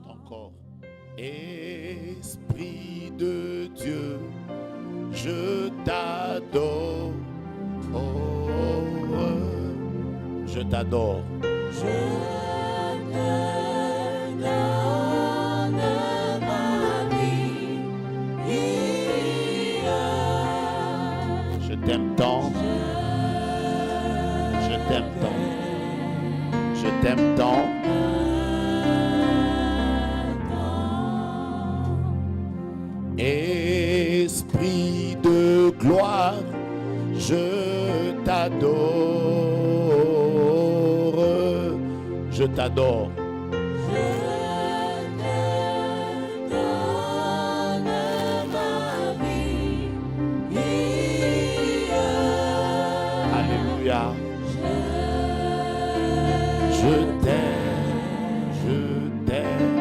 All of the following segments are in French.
Encore. Esprit de Dieu, je t'adore. Je t'adore. Je te donne ma vie. Je t'aime tant. Je t'aime tant. Je t'aime tant. Esprit de gloire, je t'adore. Je t'adore. Je te donne ma vie. Alléluia. Je t'aime, je t'aime.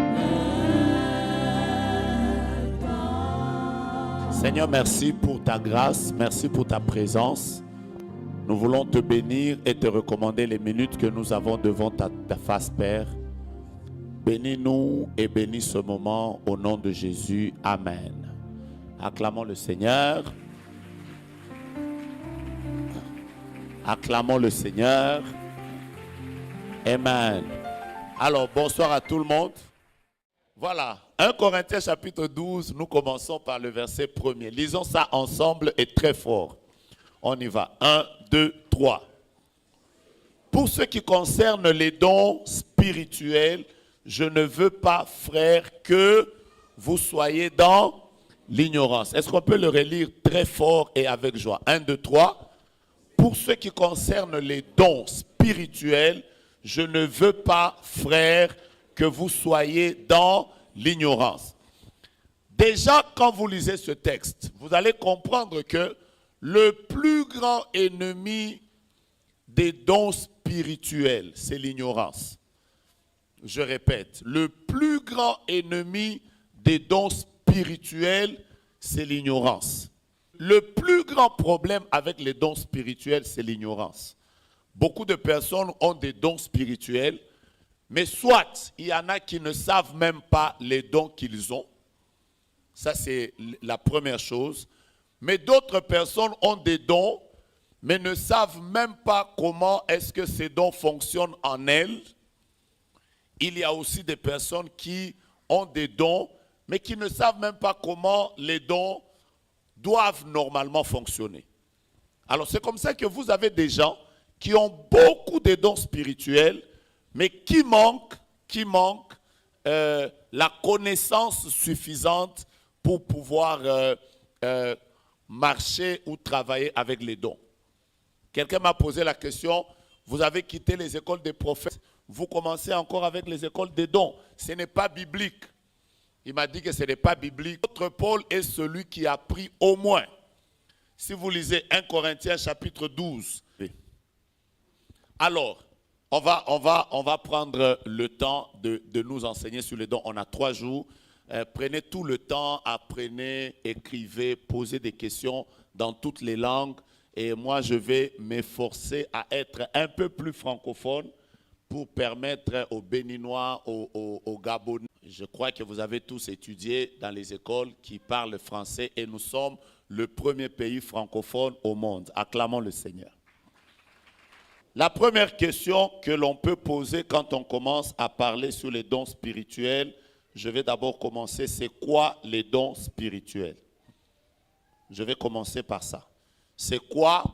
Seigneur, merci pour ta grâce, merci pour ta présence. Nous voulons te bénir et te recommander les minutes que nous avons devant ta face, Père. Bénis-nous et bénis ce moment au nom de Jésus. Amen. Acclamons le Seigneur. Acclamons le Seigneur. Amen. Alors, bonsoir à tout le monde. Voilà, 1 Corinthiens chapitre 12, nous commençons par le verset 1er. Lisons ça ensemble et très fort. On y va. 1, 2, 3. Pour ce qui concerne les dons spirituels, je ne veux pas, frères, que vous soyez dans l'ignorance. Est-ce qu'on peut le relire très fort et avec joie? 1, 2, 3. Pour ce qui concerne les dons spirituels, je ne veux pas, frères, que vous soyez dans l'ignorance. Déjà, quand vous lisez ce texte, vous allez comprendre que le plus grand ennemi des dons spirituels, c'est l'ignorance. Je répète, le plus grand ennemi des dons spirituels, c'est l'ignorance. Le plus grand problème avec les dons spirituels, c'est l'ignorance. Beaucoup de personnes ont des dons spirituels, mais soit il y en a qui ne savent même pas les dons qu'ils ont. Ça, c'est la première chose. Mais d'autres personnes ont des dons, mais ne savent même pas comment est-ce que ces dons fonctionnent en elles. Il y a aussi des personnes qui ont des dons, mais qui ne savent même pas comment les dons doivent normalement fonctionner. Alors, c'est comme ça que vous avez des gens qui ont beaucoup de dons spirituels, mais qui manquent la connaissance suffisante pour pouvoir marcher ou travailler avec les dons. Quelqu'un m'a posé la question, vous avez quitté les écoles des prophètes, vous commencez encore avec les écoles des dons. Ce n'est pas biblique. Il m'a dit que ce n'est pas biblique. Notre Paul est celui qui a pris au moins, si vous lisez 1 Corinthiens chapitre 12. Alors, on va prendre le temps de nous enseigner sur les dons. On a 3 jours. Prenez tout le temps, apprenez, écrivez, posez des questions dans toutes les langues. Et moi, je vais m'efforcer à être un peu plus francophone pour permettre aux Béninois, aux Gabonais. Je crois que vous avez tous étudié dans les écoles qui parlent français et nous sommes le premier pays francophone au monde. Acclamons le Seigneur. La première question que l'on peut poser quand on commence à parler sur les dons spirituels, je vais d'abord commencer, c'est quoi les dons spirituels? Je vais commencer par ça. C'est quoi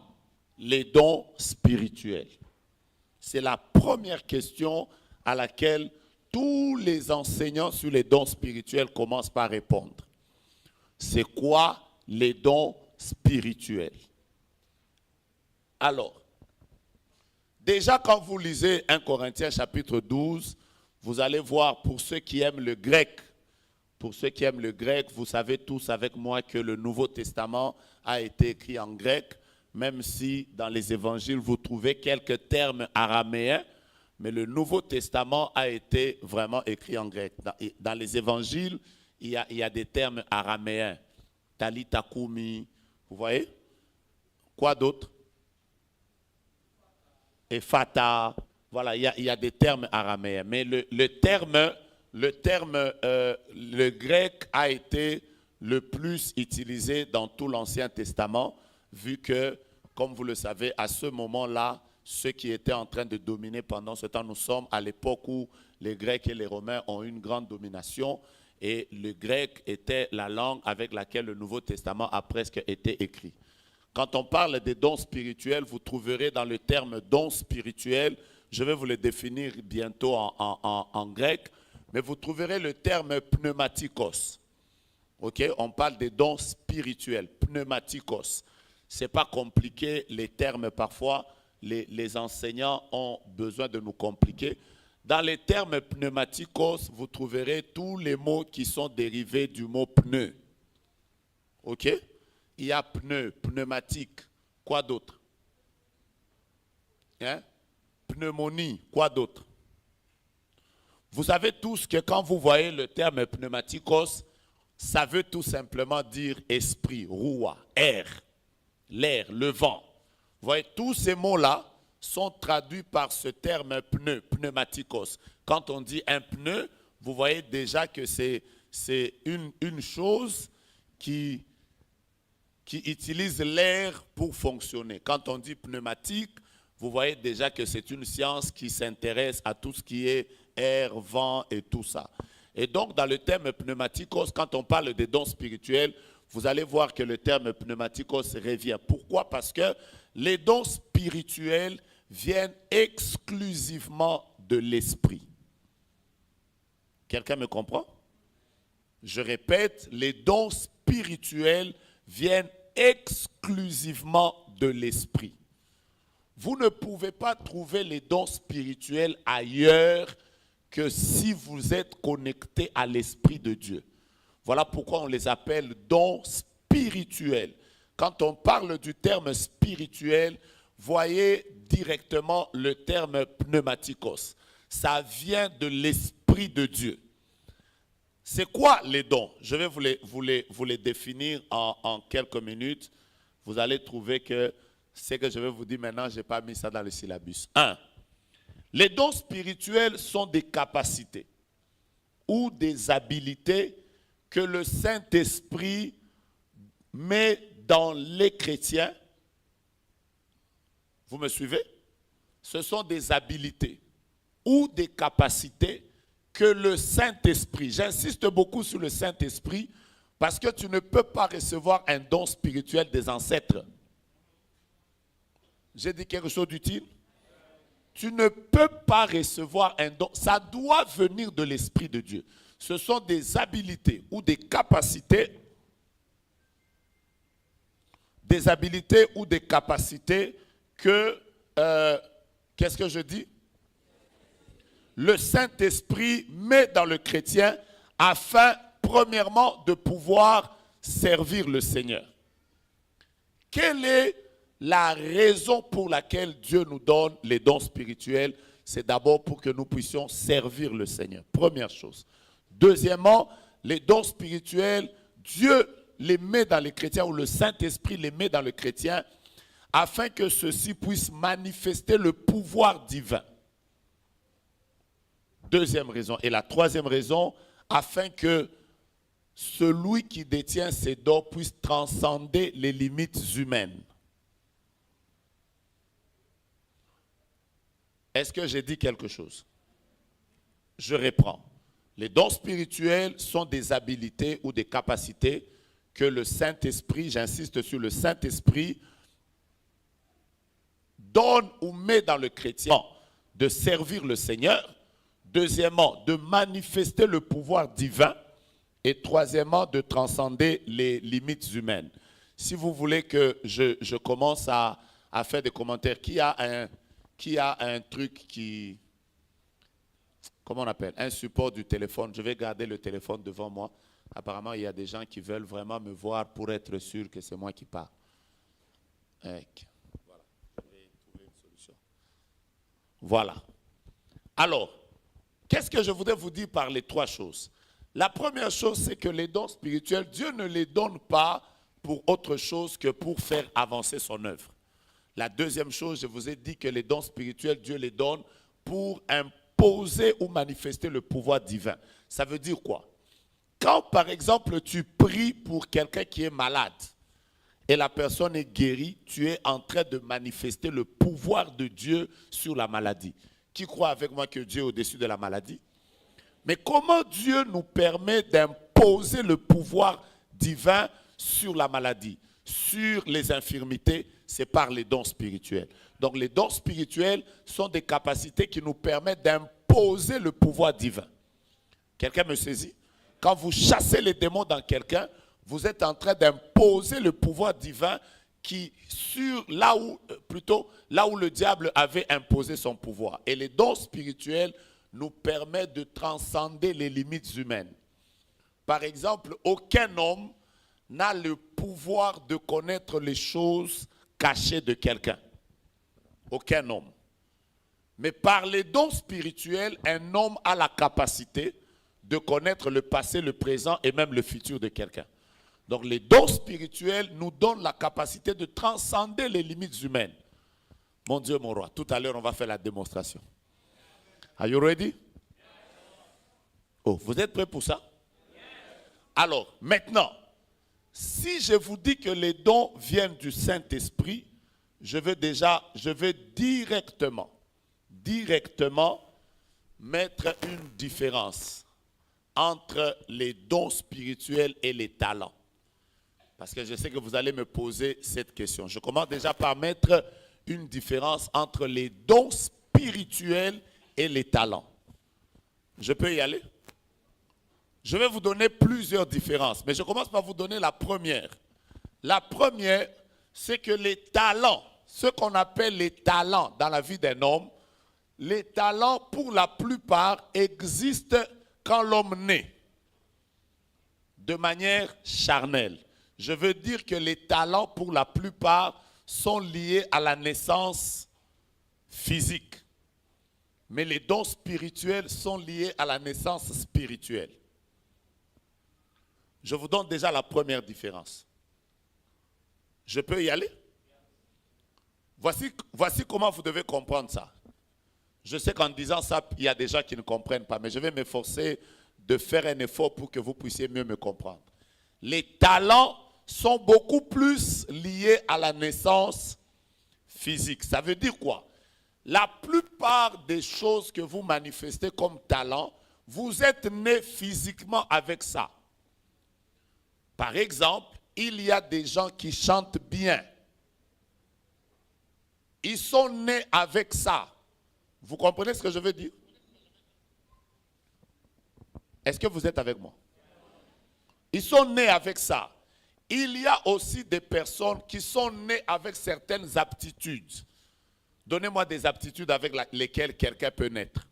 les dons spirituels? C'est la première question à laquelle tous les enseignants sur les dons spirituels commencent par répondre. C'est quoi les dons spirituels? Alors, déjà, quand vous lisez 1 Corinthiens chapitre 12, vous allez voir, pour ceux qui aiment le grec, vous savez tous avec moi que le Nouveau Testament a été écrit en grec, même si dans les évangiles, vous trouvez quelques termes araméens, mais le Nouveau Testament a été vraiment écrit en grec. Dans les évangiles, il y a des termes araméens. Talita Kumi, vous voyez? Quoi d'autre? Et Fata, voilà, il y a des termes araméens. Mais le terme le terme, le grec a été le plus utilisé dans tout l'Ancien Testament, vu que, comme vous le savez, à ce moment-là, ceux qui étaient en train de dominer pendant ce temps, nous sommes à l'époque où les Grecs et les Romains ont une grande domination, et le grec était la langue avec laquelle le Nouveau Testament a presque été écrit. Quand on parle des dons spirituels, vous trouverez dans le terme dons spirituels, je vais vous le définir bientôt en grec, mais vous trouverez le terme pneumatikos. Okay? On parle des dons spirituels, pneumatikos. Ce n'est pas compliqué, les termes parfois, les enseignants ont besoin de nous compliquer. Dans les termes pneumatikos, vous trouverez tous les mots qui sont dérivés du mot pneu. Ok? Il y a pneu, pneumatique, quoi d'autre? Hein? Pneumonie, quoi d'autre? Vous savez tous que quand vous voyez le terme pneumatikos, ça veut tout simplement dire esprit, roua, air, l'air, le vent. Vous voyez, tous ces mots-là sont traduits par ce terme pneu, pneumatikos. Quand on dit un pneu, vous voyez déjà que c'est une chose qui utilise l'air pour fonctionner. Quand on dit pneumatique, vous voyez déjà que c'est une science qui s'intéresse à tout ce qui est air, vent et tout ça. Et donc, dans le terme pneumatikos, quand on parle des dons spirituels, vous allez voir que le terme pneumatikos revient. Pourquoi? Parce que les dons spirituels viennent exclusivement de l'esprit. Quelqu'un me comprend? Je répète, les dons spirituels viennent exclusivement de l'esprit. Vous ne pouvez pas trouver les dons spirituels ailleurs que si vous êtes connecté à l'Esprit de Dieu. Voilà pourquoi on les appelle dons spirituels. Quand on parle du terme spirituel, voyez directement le terme pneumatikos. Ça vient de l'Esprit de Dieu. C'est quoi les dons? Je vais vous les définir en quelques minutes. Vous allez trouver que ce que je vais vous dire maintenant, je n'ai pas mis ça dans le syllabus. 1. Les dons spirituels sont des capacités ou des habilités que le Saint-Esprit met dans les chrétiens. Vous me suivez? Ce sont des habilités ou des capacités que le Saint-Esprit, j'insiste beaucoup sur le Saint-Esprit, parce que tu ne peux pas recevoir un don spirituel des ancêtres. J'ai dit quelque chose d'utile? Tu ne peux pas recevoir un don. Ça doit venir de l'Esprit de Dieu. Ce sont des habilités ou des capacités. Des habilités ou des capacités que, qu'est-ce que je dis? Le Saint-Esprit met dans le chrétien afin, premièrement, de pouvoir servir le Seigneur. Quelle est la raison pour laquelle Dieu nous donne les dons spirituels? C'est d'abord pour que nous puissions servir le Seigneur. Première chose. Deuxièmement, les dons spirituels, Dieu les met dans les chrétiens, ou le Saint-Esprit les met dans le chrétien, afin que ceux-ci puissent manifester le pouvoir divin. Deuxième raison. Et la troisième raison, afin que celui qui détient ces dons puisse transcender les limites humaines. Est-ce que j'ai dit quelque chose? Je reprends. Les dons spirituels sont des habilités ou des capacités que le Saint-Esprit, j'insiste sur le Saint-Esprit, donne ou met dans le chrétien de servir le Seigneur. Deuxièmement, de manifester le pouvoir divin. Et troisièmement, de transcender les limites humaines. Si vous voulez que je commence à faire des commentaires, qui a un truc qui, comment on appelle, un support du téléphone? Je vais garder le téléphone devant moi. Apparemment, il y a des gens qui veulent vraiment me voir pour être sûr que c'est moi qui parle. Voilà, je vais trouver une solution. Voilà. Alors, qu'est-ce que je voudrais vous dire par les trois choses? La première chose, c'est que les dons spirituels, Dieu ne les donne pas pour autre chose que pour faire avancer son œuvre. La deuxième chose, je vous ai dit que les dons spirituels, Dieu les donne pour un d'imposer ou manifester le pouvoir divin. Ça veut dire quoi? Quand, par exemple, tu pries pour quelqu'un qui est malade et la personne est guérie, tu es en train de manifester le pouvoir de Dieu sur la maladie. Qui croit avec moi que Dieu est au-dessus de la maladie? Mais comment Dieu nous permet d'imposer le pouvoir divin sur la maladie, sur les infirmités? C'est par les dons spirituels. Donc les dons spirituels sont des capacités qui nous permettent d'imposer le pouvoir divin. Quelqu'un me saisit? Quand vous chassez les démons dans quelqu'un, vous êtes en train d'imposer le pouvoir divin qui sur là où le diable avait imposé son pouvoir. Et les dons spirituels nous permettent de transcender les limites humaines. Par exemple, aucun homme n'a le pouvoir de connaître les choses cachées de quelqu'un. Aucun homme. Mais par les dons spirituels, un homme a la capacité de connaître le passé, le présent et même le futur de quelqu'un. Donc les dons spirituels nous donnent la capacité de transcender les limites humaines. Mon Dieu, mon roi, tout à l'heure on va faire la démonstration. Are you ready? Oh, vous êtes prêts pour ça? Alors, maintenant, si je vous dis que les dons viennent du Saint-Esprit, je vais directement mettre une différence entre les dons spirituels et les talents. Parce que je sais que vous allez me poser cette question. Je commence déjà par mettre une différence entre les dons spirituels et les talents. Je peux y aller? Je vais vous donner plusieurs différences, mais je commence par vous donner la première. La première, c'est que les talents, ce qu'on appelle les talents dans la vie d'un homme, les talents, pour la plupart, existent quand l'homme naît, de manière charnelle. Je veux dire que les talents, pour la plupart, sont liés à la naissance physique. Mais les dons spirituels sont liés à la naissance spirituelle. Je vous donne déjà la première différence. Je peux y aller? Voici comment vous devez comprendre ça. Je sais qu'en disant ça, il y a des gens qui ne comprennent pas, mais je vais m'efforcer de faire un effort pour que vous puissiez mieux me comprendre. Les talents sont beaucoup plus liés à la naissance physique. Ça veut dire quoi? La plupart des choses que vous manifestez comme talent, vous êtes né physiquement avec ça. Par exemple, il y a des gens qui chantent bien. Ils sont nés avec ça. Vous comprenez ce que je veux dire? Est-ce que vous êtes avec moi? Ils sont nés avec ça. Il y a aussi des personnes qui sont nées avec certaines aptitudes. Donnez-moi des aptitudes avec lesquelles quelqu'un peut naître.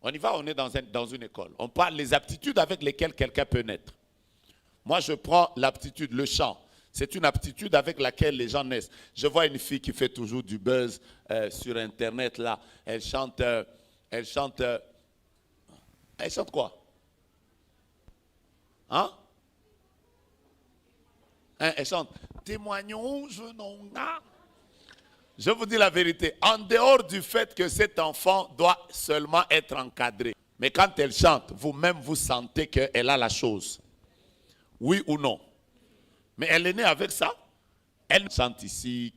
On y va, on est dans une école. On parle des aptitudes avec lesquelles quelqu'un peut naître. Moi, je prends l'aptitude, le chant. C'est une aptitude avec laquelle les gens naissent. Je vois une fille qui fait toujours du buzz sur Internet, là. Elle chante quoi? Hein? Elle chante « Témoignons, je n'en ai ». Je vous dis la vérité, en dehors du fait que cet enfant doit seulement être encadré, mais quand elle chante, vous-même vous sentez qu'elle a la chose. Oui ou non? Mais elle est née avec ça. Elle chante ici,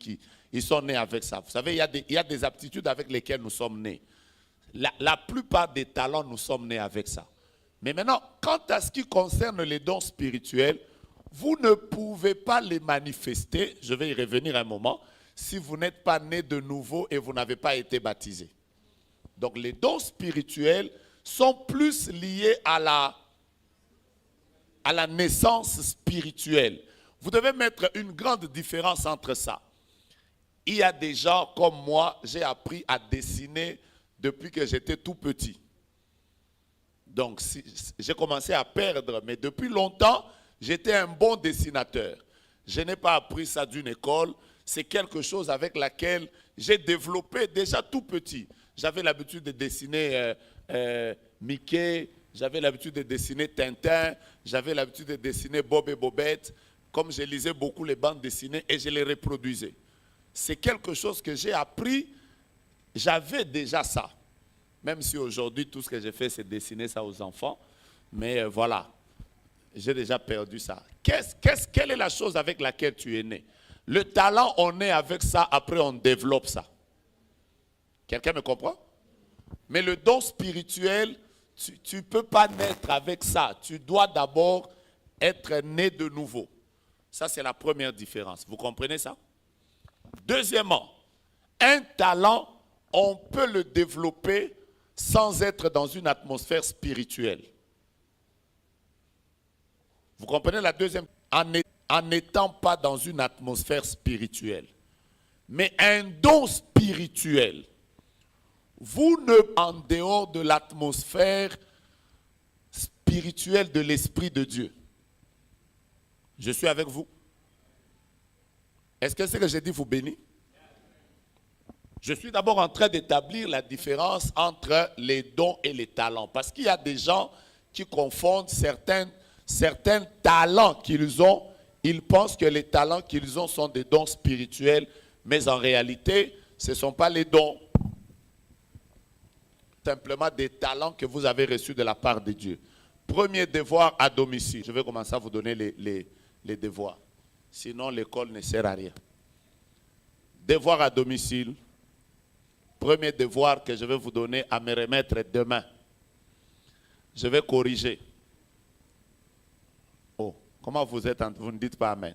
ils sont nés avec ça. Vous savez, il y a des aptitudes avec lesquelles nous sommes nés. La plupart des talents, nous sommes nés avec ça. Mais maintenant, quant à ce qui concerne les dons spirituels, vous ne pouvez pas les manifester, je vais y revenir un moment, si vous n'êtes pas né de nouveau et vous n'avez pas été baptisé. Donc les dons spirituels sont plus liés à la naissance spirituelle. Vous devez mettre une grande différence entre ça. Il y a des gens comme moi, j'ai appris à dessiner depuis que j'étais tout petit. Donc j'ai commencé à perdre, mais depuis longtemps, j'étais un bon dessinateur. Je n'ai pas appris ça d'une école. C'est quelque chose avec laquelle j'ai développé déjà tout petit. J'avais l'habitude de dessiner Mickey, j'avais l'habitude de dessiner Tintin, j'avais l'habitude de dessiner Bob et Bobette, comme je lisais beaucoup les bandes dessinées et je les reproduisais. C'est quelque chose que j'ai appris, j'avais déjà ça. Même si aujourd'hui, tout ce que j'ai fait, c'est dessiner ça aux enfants. Mais voilà, j'ai déjà perdu ça. Quelle est la chose avec laquelle tu es né? Le talent, on est avec ça, après on développe ça. Quelqu'un me comprend? Mais le don spirituel, tu ne peux pas naître avec ça. Tu dois d'abord être né de nouveau. Ça, c'est la première différence. Vous comprenez ça? Deuxièmement, un talent, on peut le développer sans être dans une atmosphère spirituelle. Vous comprenez la deuxième? En n'étant pas dans une atmosphère spirituelle. Mais un don spirituel, vous ne en dehors de l'atmosphère spirituelle de l'Esprit de Dieu. Je suis avec vous. Est-ce que ce que j'ai dit vous bénit? Je suis d'abord en train d'établir la différence entre les dons et les talents. Parce qu'il y a des gens qui confondent certains talents qu'ils ont. Ils pensent que les talents qu'ils ont sont des dons spirituels. Mais en réalité, ce ne sont pas les dons. Simplement des talents que vous avez reçus de la part de Dieu. Premier devoir à domicile. Je vais commencer à vous donner les devoirs. Sinon, l'école ne sert à rien. Devoir à domicile. Premier devoir que je vais vous donner à me remettre demain. Je vais corriger. Oh, comment vous êtes? Vous ne dites pas amen.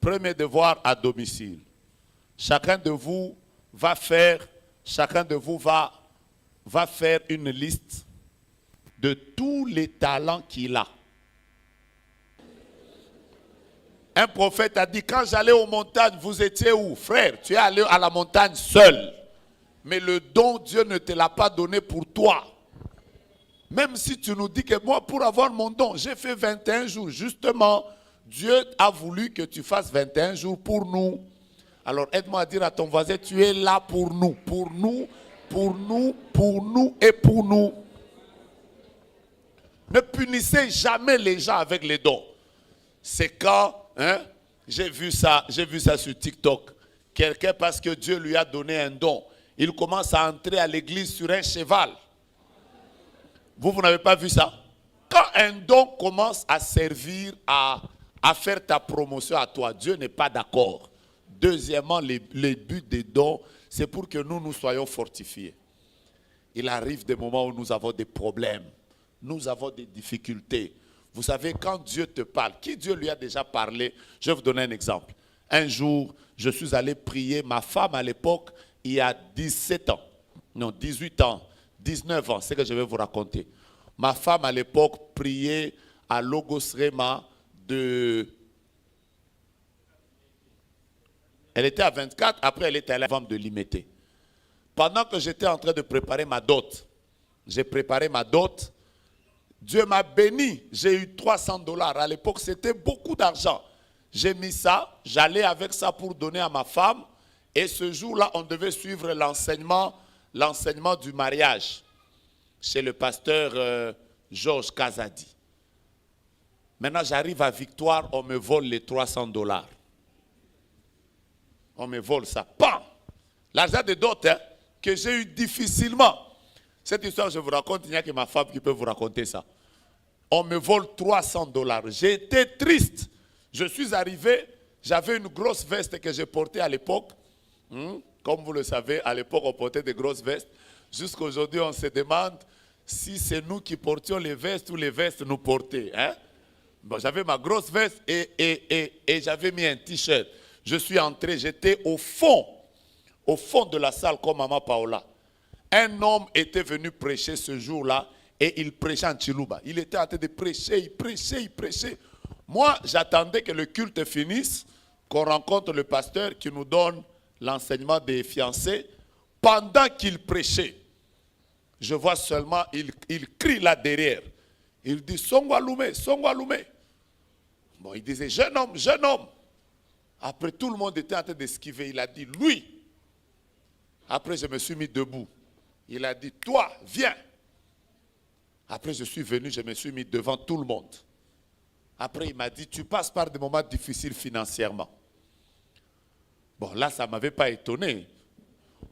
Premier devoir à domicile. Chacun de vous va faire une liste de tous les talents qu'il a. Un prophète a dit, quand j'allais aux montagnes, vous étiez où? Frère, tu es allé à la montagne seul. Mais le don, Dieu ne te l'a pas donné pour toi. Même si tu nous dis que moi, pour avoir mon don, j'ai fait 21 jours. Justement, Dieu a voulu que tu fasses 21 jours pour nous. Alors aide-moi à dire à ton voisin, tu es là pour nous. Pour nous, pour nous, pour nous et pour nous. Ne punissez jamais les gens avec les dons. C'est quand, j'ai vu ça sur TikTok. Quelqu'un, parce que Dieu lui a donné un don, il commence à entrer à l'église sur un cheval. Vous n'avez pas vu ça? Quand un don commence à servir à faire ta promotion à toi, Dieu n'est pas d'accord. Deuxièmement, les buts des dons, c'est pour que nous soyons fortifiés. Il arrive des moments où nous avons des problèmes. Nous avons des difficultés. Vous savez, quand Dieu te parle, qui Dieu lui a déjà parlé? Je vais vous donner un exemple. Un jour, je suis allé prier. Ma femme, à l'époque, il y a 17 ans. Non, 18 ans. 19 ans, c'est ce que je vais vous raconter. Ma femme, à l'époque, priait à Logos Rema de... Elle était à 24, après elle était à la vente de Limété. Pendant que j'étais en train de préparer ma dot, j'ai préparé ma dot, Dieu m'a béni, j'ai eu 300 $. À l'époque, c'était beaucoup d'argent. J'ai mis ça, j'allais avec ça pour donner à ma femme. Et ce jour-là, on devait suivre l'enseignement du mariage chez le pasteur Georges Kazadi. Maintenant, j'arrive à Victoire, on me vole les 300 $. On me vole ça. Bam! L'argent de dot que j'ai eu difficilement. Cette histoire, je vous raconte, il n'y a que ma femme qui peut vous raconter ça. On me vole 300 $. J'étais triste. Je suis arrivé, j'avais une grosse veste que j'ai portée à l'époque. Comme vous le savez, à l'époque, on portait des grosses vestes. Jusqu'à aujourd'hui, on se demande si c'est nous qui portions les vestes ou les vestes nous portaient. Bon, j'avais ma grosse veste et j'avais mis un t-shirt. Je suis entré, j'étais au fond de la salle comme Maman Paola. Un homme était venu prêcher ce jour-là et il prêchait en Chiluba. Il était en train de prêcher, il prêchait. Moi, j'attendais que le culte finisse, qu'on rencontre le pasteur qui nous donne l'enseignement des fiancés. Pendant qu'il prêchait, je vois seulement, il crie là derrière. Il dit, Songo Alume, Songo Alume. Bon, il disait, jeune homme, jeune homme. Après, tout le monde était en train d'esquiver. Il a dit, lui. Après, je me suis mis debout. Il a dit, toi, viens. Après, je suis venu, je me suis mis devant tout le monde. Après, il m'a dit, tu passes par des moments difficiles financièrement. Bon, là, ça ne m'avait pas étonné.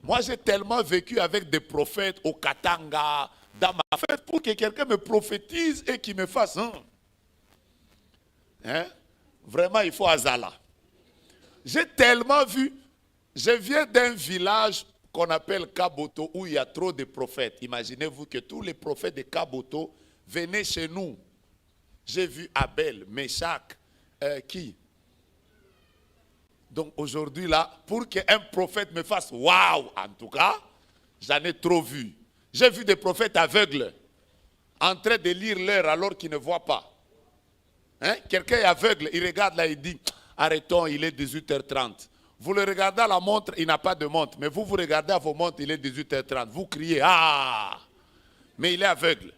Moi, j'ai tellement vécu avec des prophètes au Katanga, dans ma fête, pour que quelqu'un me prophétise et qu'il me fasse. Hein? Vraiment, il faut Azala. J'ai tellement vu. Je viens d'un village qu'on appelle Kaboto, où il y a trop de prophètes. Imaginez-vous que tous les prophètes de Kaboto venaient chez nous. J'ai vu Abel, Meshach, qui? Donc aujourd'hui là, pour qu'un prophète me fasse waouh, en tout cas, j'en ai trop vu. J'ai vu des prophètes aveugles en train de lire l'heure alors qu'ils ne voient pas. Hein? Quelqu'un est aveugle, il regarde là, il dit, arrêtons, il est 18h30. Vous le regardez à la montre, il n'a pas de montre. Mais vous regardez à vos montres, il est 18h30. Vous criez, ah! Mais il est aveugle.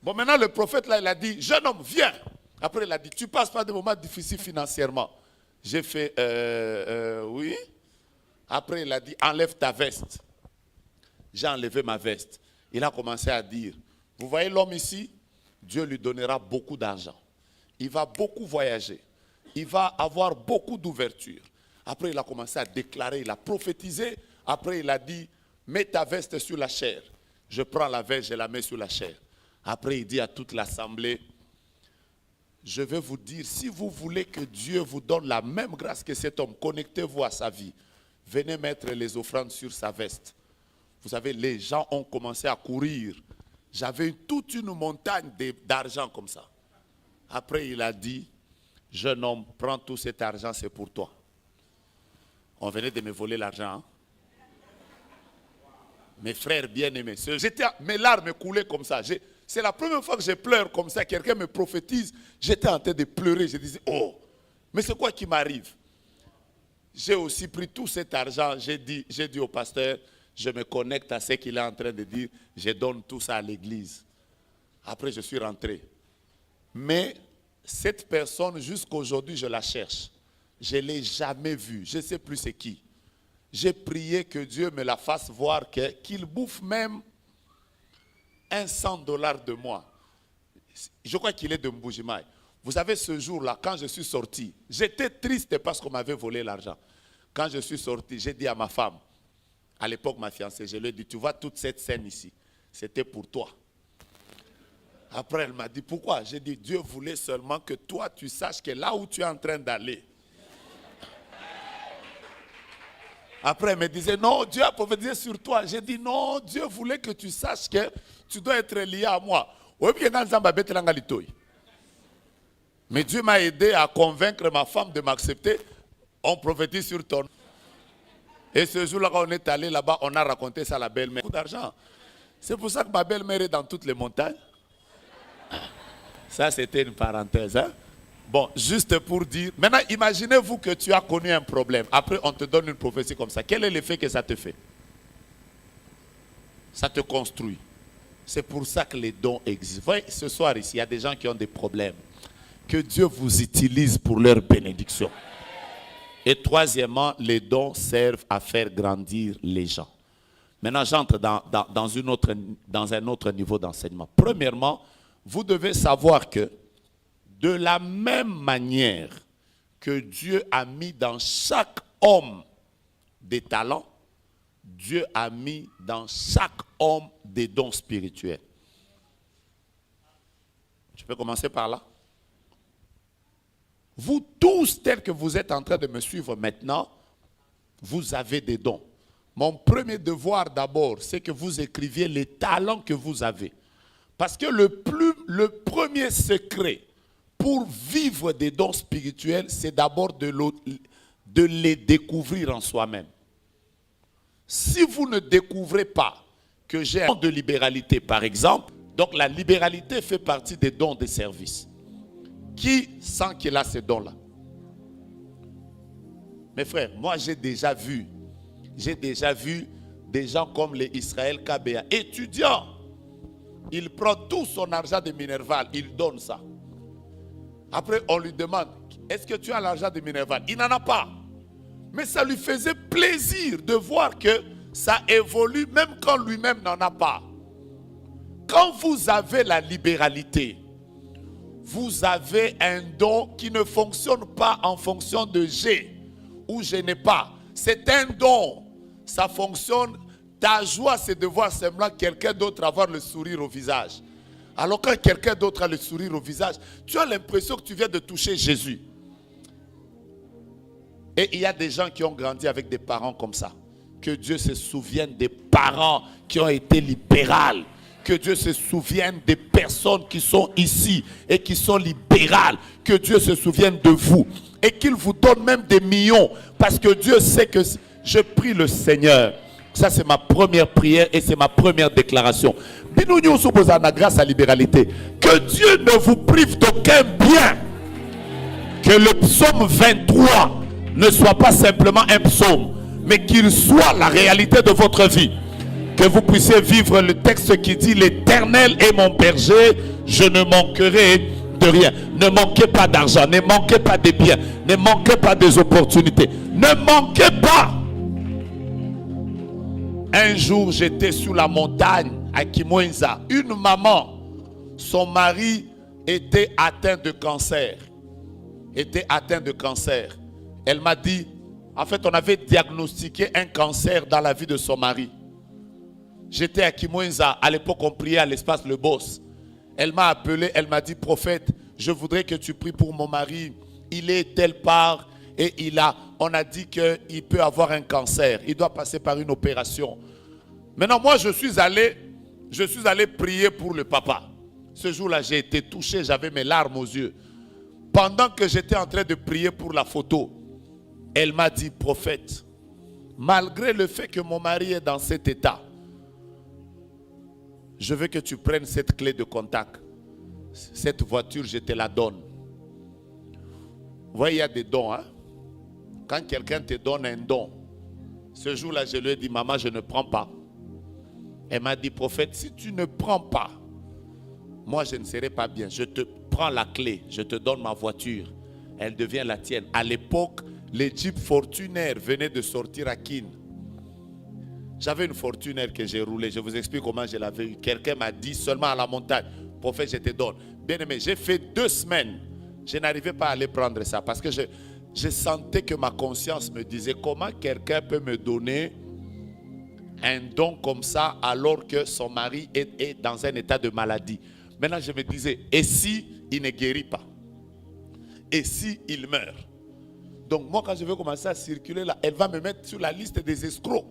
Bon, maintenant le prophète là, il a dit, jeune homme, viens. Après il a dit, tu passes pas des moments difficiles financièrement. J'ai fait, oui. Après il a dit, enlève ta veste. J'ai enlevé ma veste. Il a commencé à dire, vous voyez l'homme ici, Dieu lui donnera beaucoup d'argent. Il va beaucoup voyager. Il va avoir beaucoup d'ouverture. Après, il a commencé à déclarer, il a prophétisé. Après, il a dit, mets ta veste sur la chair. Je prends la veste, je la mets sur la chair. Après, il dit à toute l'assemblée, je vais vous dire, si vous voulez que Dieu vous donne la même grâce que cet homme, connectez-vous à sa vie. Venez mettre les offrandes sur sa veste. Vous savez, les gens ont commencé à courir. J'avais toute une montagne d'argent comme ça. Après, il a dit, jeune homme, prends tout cet argent, c'est pour toi. On venait de me voler l'argent. Hein? Mes frères bien-aimés, mes larmes coulaient comme ça. C'est la première fois que je pleure comme ça. Quelqu'un me prophétise. J'étais en train de pleurer. Je disais, oh, mais c'est quoi qui m'arrive? J'ai aussi pris tout cet argent. J'ai dit au pasteur, je me connecte à ce qu'il est en train de dire. Je donne tout ça à l'église. Après, je suis rentré. Mais cette personne, jusqu'aujourd'hui, je la cherche. Je ne l'ai jamais vue. Je ne sais plus c'est qui. J'ai prié que Dieu me la fasse voir, qu'il bouffe même $100 de moi. Je crois qu'il est de Mbujimaï. Vous savez, ce jour-là, quand je suis sorti, j'étais triste parce qu'on m'avait volé l'argent. Quand je suis sorti, j'ai dit à ma femme, à l'époque ma fiancée, je lui ai dit, tu vois toute cette scène ici, c'était pour toi. Après, elle m'a dit, pourquoi? J'ai dit, Dieu voulait seulement que toi, tu saches que là où tu es en train d'aller. Après, elle me disait, non, Dieu a prophétisé sur toi. J'ai dit, non, Dieu voulait que tu saches que tu dois être lié à moi. Mais Dieu m'a aidé à convaincre ma femme de m'accepter. On prophétise sur ton nom. Et ce jour-là, quand on est allé là-bas, on a raconté ça à la belle-mère. Beaucoup d'argent. C'est pour ça que ma belle-mère est dans toutes les montagnes. Ça, c'était une parenthèse. Hein? Bon, juste pour dire. Maintenant, imaginez-vous que tu as connu un problème. Après, on te donne une prophétie comme ça. Quel est l'effet que ça te fait? Ça te construit. C'est pour ça que les dons existent. Vous voyez, ce soir ici, il y a des gens qui ont des problèmes. Que Dieu vous utilise pour leur bénédiction. Et troisièmement, les dons servent à faire grandir les gens. Maintenant, j'entre dans un autre niveau d'enseignement. Premièrement, vous devez savoir que de la même manière que Dieu a mis dans chaque homme des talents, Dieu a mis dans chaque homme des dons spirituels. Je peux commencer par là. Vous tous, tels que vous êtes en train de me suivre maintenant, vous avez des dons. Mon premier devoir d'abord, c'est que vous écriviez les talents que vous avez. Parce que le premier secret pour vivre des dons spirituels, c'est d'abord de les découvrir en soi-même. Si vous ne découvrez pas que j'ai un don de libéralité, par exemple, donc la libéralité fait partie des dons de service. Qui sent qu'il a ces dons-là? Mes frères, moi j'ai déjà vu des gens comme les Israël Kabea, étudiants. Il prend tout son argent de Minerval, il donne ça. Après, on lui demande, est-ce que tu as l'argent de Minerval? Il n'en a pas. Mais ça lui faisait plaisir de voir que ça évolue même quand lui-même n'en a pas. Quand vous avez la libéralité, vous avez un don qui ne fonctionne pas en fonction de j'ai ou je n'ai pas. C'est un don. Ça fonctionne. Ta joie, c'est de voir semblant quelqu'un d'autre avoir le sourire au visage. Alors quand quelqu'un d'autre a le sourire au visage, tu as l'impression que tu viens de toucher Jésus. Et il y a des gens qui ont grandi avec des parents comme ça. Que Dieu se souvienne des parents qui ont été libérales. Que Dieu se souvienne des personnes qui sont ici et qui sont libérales. Que Dieu se souvienne de vous. Et qu'il vous donne même des millions. Parce que Dieu sait que je prie le Seigneur. Ça, c'est ma première prière et c'est ma première déclaration. Grâce à la libéralité. Que Dieu ne vous prive d'aucun bien. Que le psaume 23 ne soit pas simplement un psaume, mais qu'il soit la réalité de votre vie. Que vous puissiez vivre le texte qui dit: l'Éternel est mon berger, je ne manquerai de rien. Ne manquez pas d'argent, ne manquez pas de biens, ne manquez pas des opportunités. Ne manquez pas. Un jour, j'étais sur la montagne à Kimwenza. Une maman, son mari était atteint de cancer. Elle m'a dit, en fait, on avait diagnostiqué un cancer dans la vie de son mari. J'étais à Kimwenza. À l'époque, on priait à l'espace Le Boss. Elle m'a appelé, elle m'a dit: prophète, je voudrais que tu pries pour mon mari. Il est telle part et on a dit qu'il peut avoir un cancer. Il doit passer par une opération. Maintenant, moi, je suis allé prier pour le papa. Ce jour-là, j'ai été touché, j'avais mes larmes aux yeux. Pendant que j'étais en train de prier pour la photo, elle m'a dit: prophète, malgré le fait que mon mari est dans cet état, je veux que tu prennes cette clé de contact. Cette voiture, je te la donne. Vous voyez, il y a des dons. Hein? Quand quelqu'un te donne un don, ce jour-là, je lui ai dit: maman, je ne prends pas. Elle m'a dit: prophète, si tu ne prends pas, moi, je ne serai pas bien. Je te prends la clé, je te donne ma voiture. Elle devient la tienne. À l'époque, les Jeep Fortuner venaient de sortir à Kin. J'avais une Fortuner que j'ai roulée. Je vous explique comment je l'avais eu. Quelqu'un m'a dit seulement à la montagne: prophète, je te donne. Bien aimé, j'ai fait 2 semaines. Je n'arrivais pas à aller prendre ça parce que je sentais que ma conscience me disait: comment quelqu'un peut me donner un don comme ça alors que son mari est dans un état de maladie. Maintenant, je me disais: et si il ne guérit pas? Et si il meurt? Donc moi, quand je vais commencer à circuler là, elle va me mettre sur la liste des escrocs.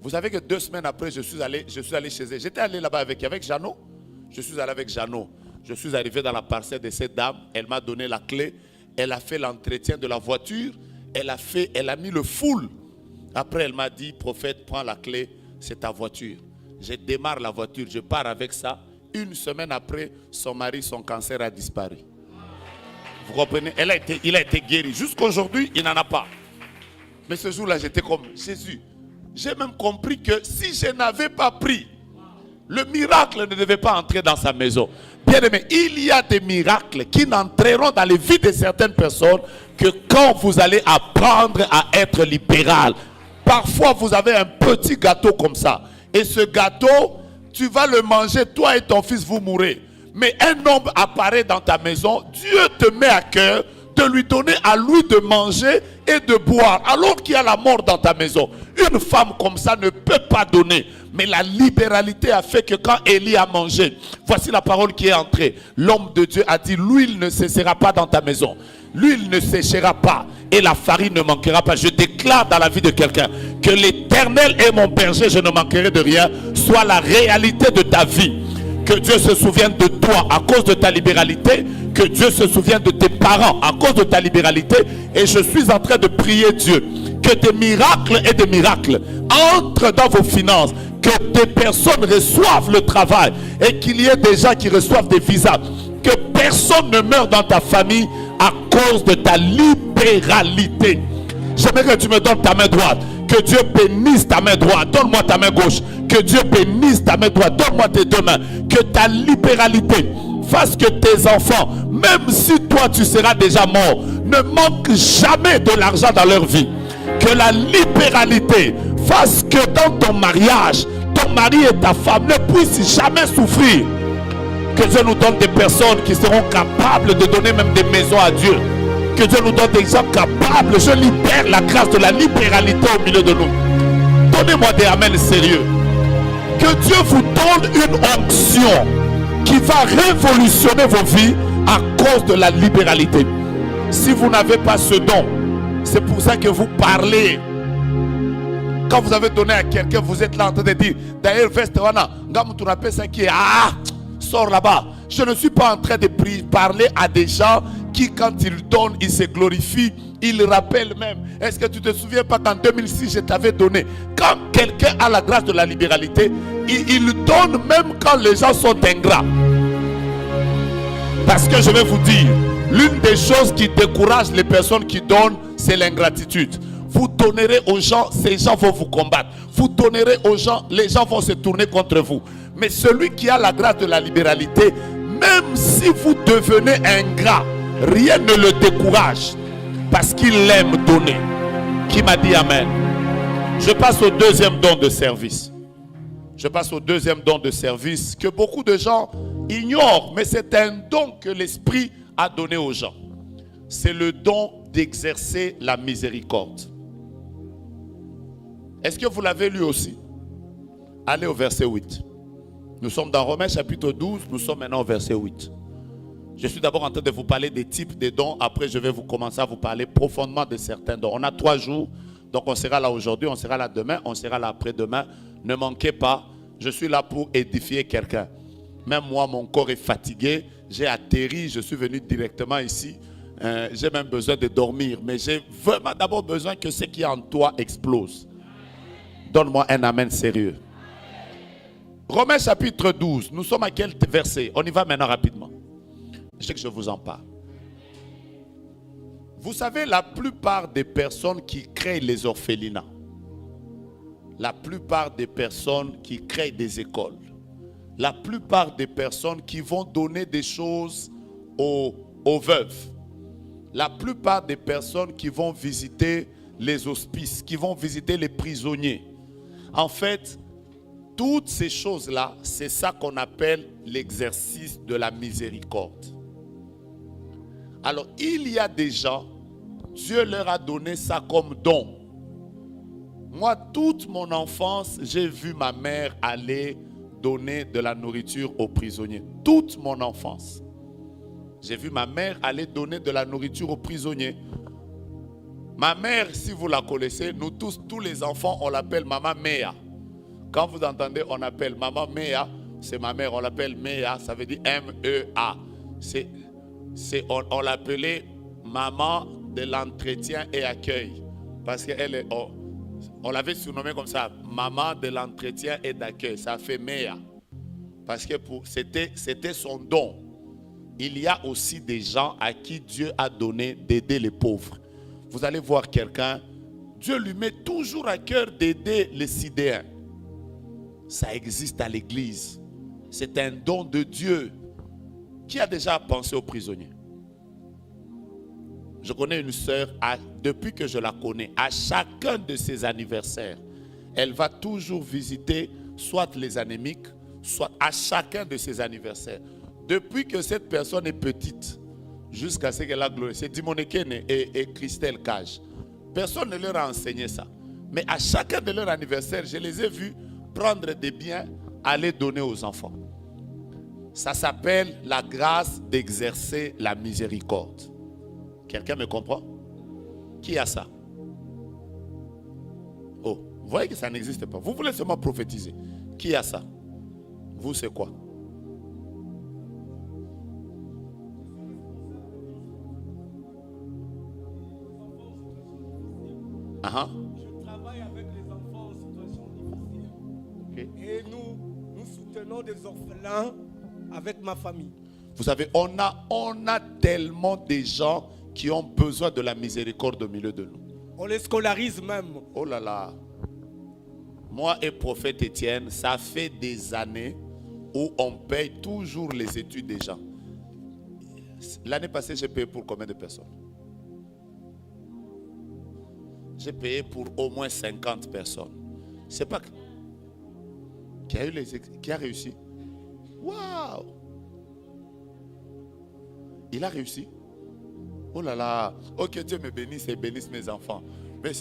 Vous savez que 2 semaines après, je suis allé chez elle. J'étais allé là-bas avec Jeannot. Je suis allé avec Jeannot. Je suis arrivé dans la parcelle de cette dame. Elle m'a donné la clé. Elle a fait l'entretien de la voiture. Elle a mis le full. Après, elle m'a dit: prophète, prends la clé, c'est ta voiture. Je démarre la voiture, je pars avec ça. 1 semaine après, son mari, son cancer a disparu. Vous comprenez? Il a été guéri. Jusqu'aujourd'hui, il n'en a pas. Mais ce jour-là, j'étais comme Jésus. J'ai même compris que si je n'avais pas pris, le miracle ne devait pas entrer dans sa maison. Bien aimé, il y a des miracles qui n'entreront dans les vies de certaines personnes que quand vous allez apprendre à être libéral. Parfois, vous avez un petit gâteau comme ça. Et ce gâteau, tu vas le manger, toi et ton fils, vous mourrez. Mais un homme apparaît dans ta maison, Dieu te met à cœur de lui donner à lui de manger et de boire, alors qu'il y a la mort dans ta maison. Une femme comme ça ne peut pas donner. Mais la libéralité a fait que quand Élie a mangé, voici la parole qui est entrée. L'homme de Dieu a dit: l'huile ne cessera pas dans ta maison. L'huile ne séchera pas et la farine ne manquera pas. Je déclare dans la vie de quelqu'un que l'Éternel est mon berger, je ne manquerai de rien, soit la réalité de ta vie. Que Dieu se souvienne de toi à cause de ta libéralité. Que Dieu se souvienne de tes parents à cause de ta libéralité. Et je suis en train de prier Dieu. Que des miracles et des miracles entrent dans vos finances. Que des personnes reçoivent le travail. Et qu'il y ait des gens qui reçoivent des visas. Que personne ne meure dans ta famille à cause de ta libéralité. J'aimerais que tu me donnes ta main droite. Que Dieu bénisse ta main droite. Donne-moi ta main gauche. Que Dieu bénisse ta main droite. Donne-moi tes 2 mains. Que ta libéralité fasse que tes enfants, même si toi tu seras déjà mort, ne manquent jamais de l'argent dans leur vie. Que la libéralité fasse que dans ton mariage, ton mari et ta femme ne puissent jamais souffrir. Que Dieu nous donne des personnes qui seront capables de donner même des maisons à Dieu. Que Dieu nous donne des gens capables. Je libère la grâce de la libéralité au milieu de nous. Donnez-moi des amen sérieux. Que Dieu vous donne une onction qui va révolutionner vos vies à cause de la libéralité. Si vous n'avez pas ce don, c'est pour ça que vous parlez. Quand vous avez donné à quelqu'un, vous êtes là en train de dire, d'ailleurs, sors là-bas. Je ne suis pas en train de parler à des gens qui, quand ils donnent, ils se glorifient, ils rappellent même. Est-ce que tu te souviens pas qu'en 2006, je t'avais donné? Quand quelqu'un a la grâce de la libéralité, il donne même quand les gens sont ingrats. Parce que je vais vous dire, l'une des choses qui décourage les personnes qui donnent, c'est l'ingratitude. Vous donnerez aux gens, ces gens vont vous combattre. Vous donnerez aux gens, les gens vont se tourner contre vous. Mais celui qui a la grâce de la libéralité, même si vous devenez ingrat, rien ne le décourage. Parce qu'il aime donner. Qui m'a dit amen? Je passe au deuxième don de service. Je passe au deuxième don de service que beaucoup de gens ignorent. Mais c'est un don que l'Esprit a donné aux gens. C'est le don d'exercer la miséricorde. Est-ce que vous l'avez lu aussi? Allez au verset 8. Nous sommes dans Romains chapitre 12, nous sommes maintenant au verset 8. Je suis d'abord en train de vous parler des types de dons. Après, je vais vous commencer à vous parler profondément de certains dons. On a 3 jours, donc on sera là aujourd'hui, on sera là demain, on sera là après-demain. Ne manquez pas, je suis là pour édifier quelqu'un. Même moi, mon corps est fatigué. J'ai atterri, je suis venu directement ici. J'ai même besoin de dormir. Mais j'ai vraiment d'abord besoin que ce qui est en toi explose. Donne-moi un amen sérieux. Romains chapitre 12, nous sommes à quel verset? On y va maintenant rapidement. Je sais que je vous en parle. Vous savez, la plupart des personnes qui créent les orphelinats, la plupart des personnes qui créent des écoles, la plupart des personnes qui vont donner des choses aux veuves, la plupart des personnes qui vont visiter les hospices, qui vont visiter les prisonniers, en fait, toutes ces choses-là, c'est ça qu'on appelle l'exercice de la miséricorde. Alors, il y a des gens, Dieu leur a donné ça comme don. Moi, toute mon enfance, j'ai vu ma mère aller donner de la nourriture aux prisonniers. Toute mon enfance. J'ai vu ma mère aller donner de la nourriture aux prisonniers. Ma mère, si vous la connaissez, nous tous les enfants, on l'appelle Maman Méa. Quand vous entendez, on appelle Maman Méa, c'est ma mère, on l'appelle Méa, ça veut dire M-E-A. On l'appelait Maman de l'entretien et accueil. Parce qu'elle on l'avait surnommée comme ça, Maman de l'entretien et d'accueil. Ça fait Méa. Parce que c'était son don. Il y a aussi des gens à qui Dieu a donné d'aider les pauvres. Vous allez voir quelqu'un, Dieu lui met toujours à cœur d'aider les sidéens. Ça existe à l'église. C'est un don de Dieu. Qui a déjà pensé aux prisonniers? Je connais une sœur, depuis que je la connais, à chacun de ses anniversaires, elle va toujours visiter soit les anémiques, soit à chacun de ses anniversaires. Depuis que cette personne est petite, jusqu'à ce qu'elle a glorifié, c'est Dimonekene et Christelle Cage. Personne ne leur a enseigné ça. Mais à chacun de leurs anniversaires, je les ai vus prendre des biens, aller donner aux enfants. Ça s'appelle la grâce d'exercer la miséricorde. Quelqu'un me comprend? Qui a ça? Oh, vous voyez que ça n'existe pas. Vous voulez seulement prophétiser. Qui a ça? Vous, c'est quoi? Je travaille avec les enfants en situation difficile. Okay. Et nous soutenons des orphelins avec ma famille. Vous savez, on a tellement de gens qui ont besoin de la miséricorde au milieu de nous. On les scolarise même. Oh là là. Moi et prophète Étienne, ça fait des années où on paye toujours les études des gens. L'année passée, j'ai payé pour combien de personnes? J'ai payé pour au moins 50 personnes. C'est pas qui a réussi. Waouh! Il a réussi. Oh là là. Oh, que Dieu me bénisse et bénisse mes enfants. Mais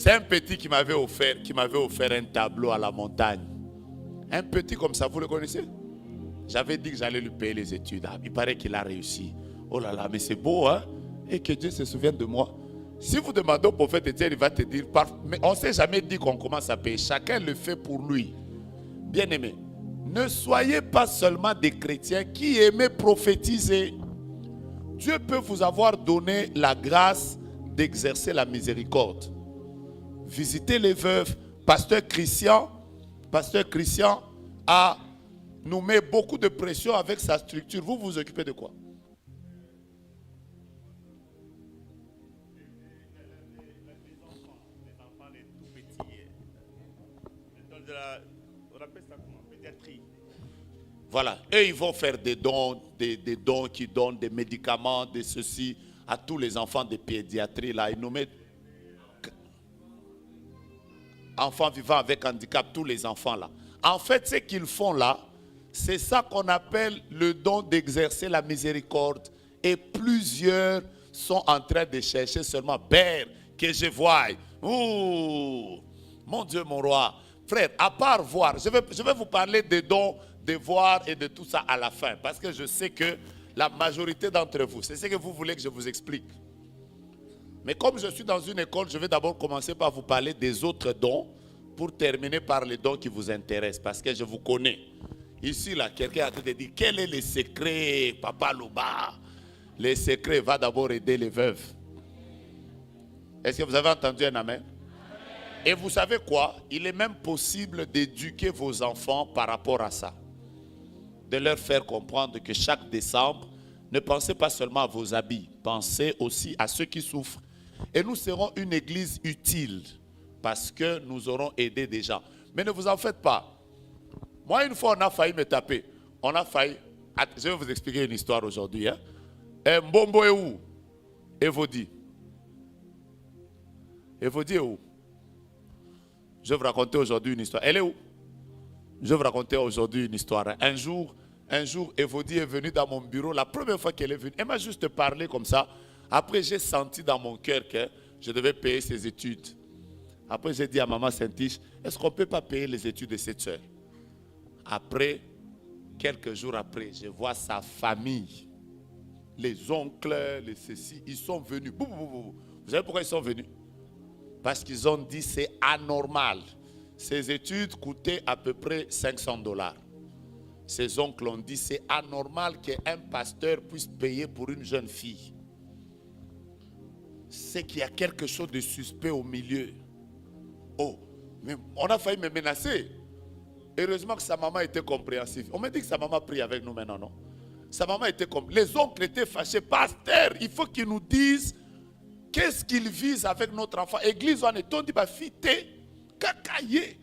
C'est un petit qui m'avait offert un tableau à la montagne. Un petit comme ça, vous le connaissez? J'avais dit que j'allais lui payer les études. Ah, il paraît qu'il a réussi. Oh là là, mais c'est beau, hein? Et que Dieu se souvienne de moi. Si vous demandez au prophète Étienne, il va te dire, mais on ne s'est jamais dit qu'on commence à payer. Chacun le fait pour lui. Bien-aimé, ne soyez pas seulement des chrétiens qui aiment prophétiser. Dieu peut vous avoir donné la grâce d'exercer la miséricorde. Visitez les veuves. Pasteur Christian nous met beaucoup de pression avec sa structure. Vous vous occupez de quoi? Voilà, eux ils vont faire des dons, des dons qui donnent des médicaments, de ceci à tous les enfants de pédiatrie là. Ils nous mettent enfants vivant avec handicap, tous les enfants là. En fait, ce qu'ils font là, c'est ça qu'on appelle le don d'exercer la miséricorde. Et plusieurs sont en train de chercher seulement, Père, que je voie. Ouh, mon Dieu, mon roi. Frère, à part voir, je vais vous parler des dons, de voir et de tout ça à la fin. Parce que je sais que la majorité d'entre vous, c'est ce que vous voulez que je vous explique. Mais comme je suis dans une école, je vais d'abord commencer par vous parler des autres dons pour terminer par les dons qui vous intéressent. Parce que je vous connais. Ici, là, quelqu'un a te dit, quel est le secret, Papa Loba? Le secret va d'abord aider les veuves. Est-ce que vous avez entendu un amen? Et vous savez quoi? Il est même possible d'éduquer vos enfants par rapport à ça. De leur faire comprendre que chaque décembre, ne pensez pas seulement à vos habits, pensez aussi à ceux qui souffrent. Et nous serons une église utile parce que nous aurons aidé des gens. Mais ne vous en faites pas. Moi, une fois, on a failli me taper. On a failli. Je vais vous expliquer une histoire aujourd'hui. Hein? Mbombo est où? Evodi. Evodi est où? Je vais vous raconter aujourd'hui une histoire. Elle est où? Je vais vous raconter aujourd'hui une histoire. Un jour, Evodi est venue dans mon bureau. La première fois qu'elle est venue, elle m'a juste parlé comme ça. Après, j'ai senti dans mon cœur que je devais payer ses études. Après, j'ai dit à maman Saint-Tiche, est-ce qu'on ne peut pas payer les études de cette soeur? Après, quelques jours après, je vois sa famille. Les oncles, les ceci, ils sont venus. Vous savez pourquoi ils sont venus? Parce qu'ils ont dit c'est anormal. Ces études coûtaient à peu près $500. Ces oncles ont dit c'est anormal qu'un pasteur puisse payer pour une jeune fille. C'est qu'il y a quelque chose de suspect au milieu. Oh, mais on a failli me menacer. Heureusement que sa maman était compréhensive. On m'a dit que sa maman prie avec nous maintenant, non? Sa maman était comme... Les oncles étaient fâchés. Pasteur, il faut qu'ils nous disent qu'est-ce qu'ils visent avec notre enfant. Église, on est on dit, fite, kakaye.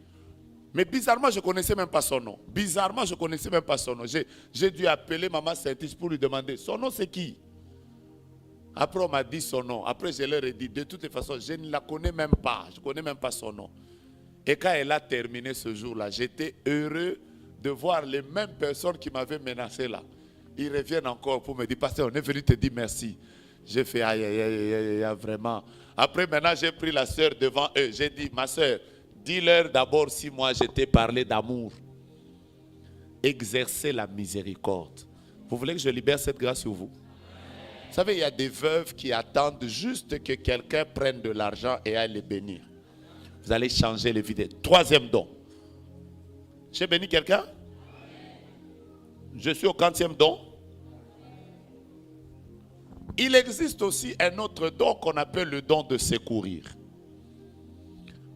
Mais bizarrement, je ne connaissais même pas son nom. Bizarrement, je ne connaissais même pas son nom. J'ai dû appeler maman Saint-Tiche pour lui demander, son nom c'est qui? Après, on m'a dit son nom. Après, je leur ai dit, de toutes les façons, je ne la connais même pas. Je ne connais même pas son nom. Et quand elle a terminé ce jour-là, j'étais heureux de voir les mêmes personnes qui m'avaient menacé là. Ils reviennent encore pour me dire, pasteur, on est venu te dire merci. J'ai fait aïe, aïe, aïe, aïe, aïe, vraiment. Après, maintenant, j'ai pris la sœur devant eux. J'ai dit, ma sœur, dis-leur d'abord si moi je t'ai parlé d'amour. Exercez la miséricorde. Vous voulez que je libère cette grâce sur vous? Vous savez, il y a des veuves qui attendent juste que quelqu'un prenne de l'argent et aille les bénir. Vous allez changer les vies. Troisième don. J'ai béni quelqu'un? Je suis au 40e don. Il existe aussi un autre don qu'on appelle le don de secourir.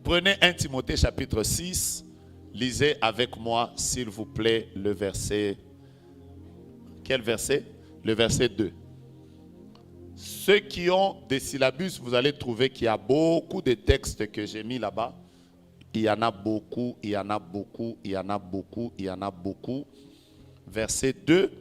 Prenez 1 Timothée chapitre 6. Lisez avec moi, s'il vous plaît, le verset. Quel verset? Le verset 2. Ceux qui ont des syllabus, vous allez trouver qu'il y a beaucoup de textes que j'ai mis là-bas. Il y en a beaucoup, il y en a beaucoup, il y en a beaucoup, il y en a beaucoup. Verset 2.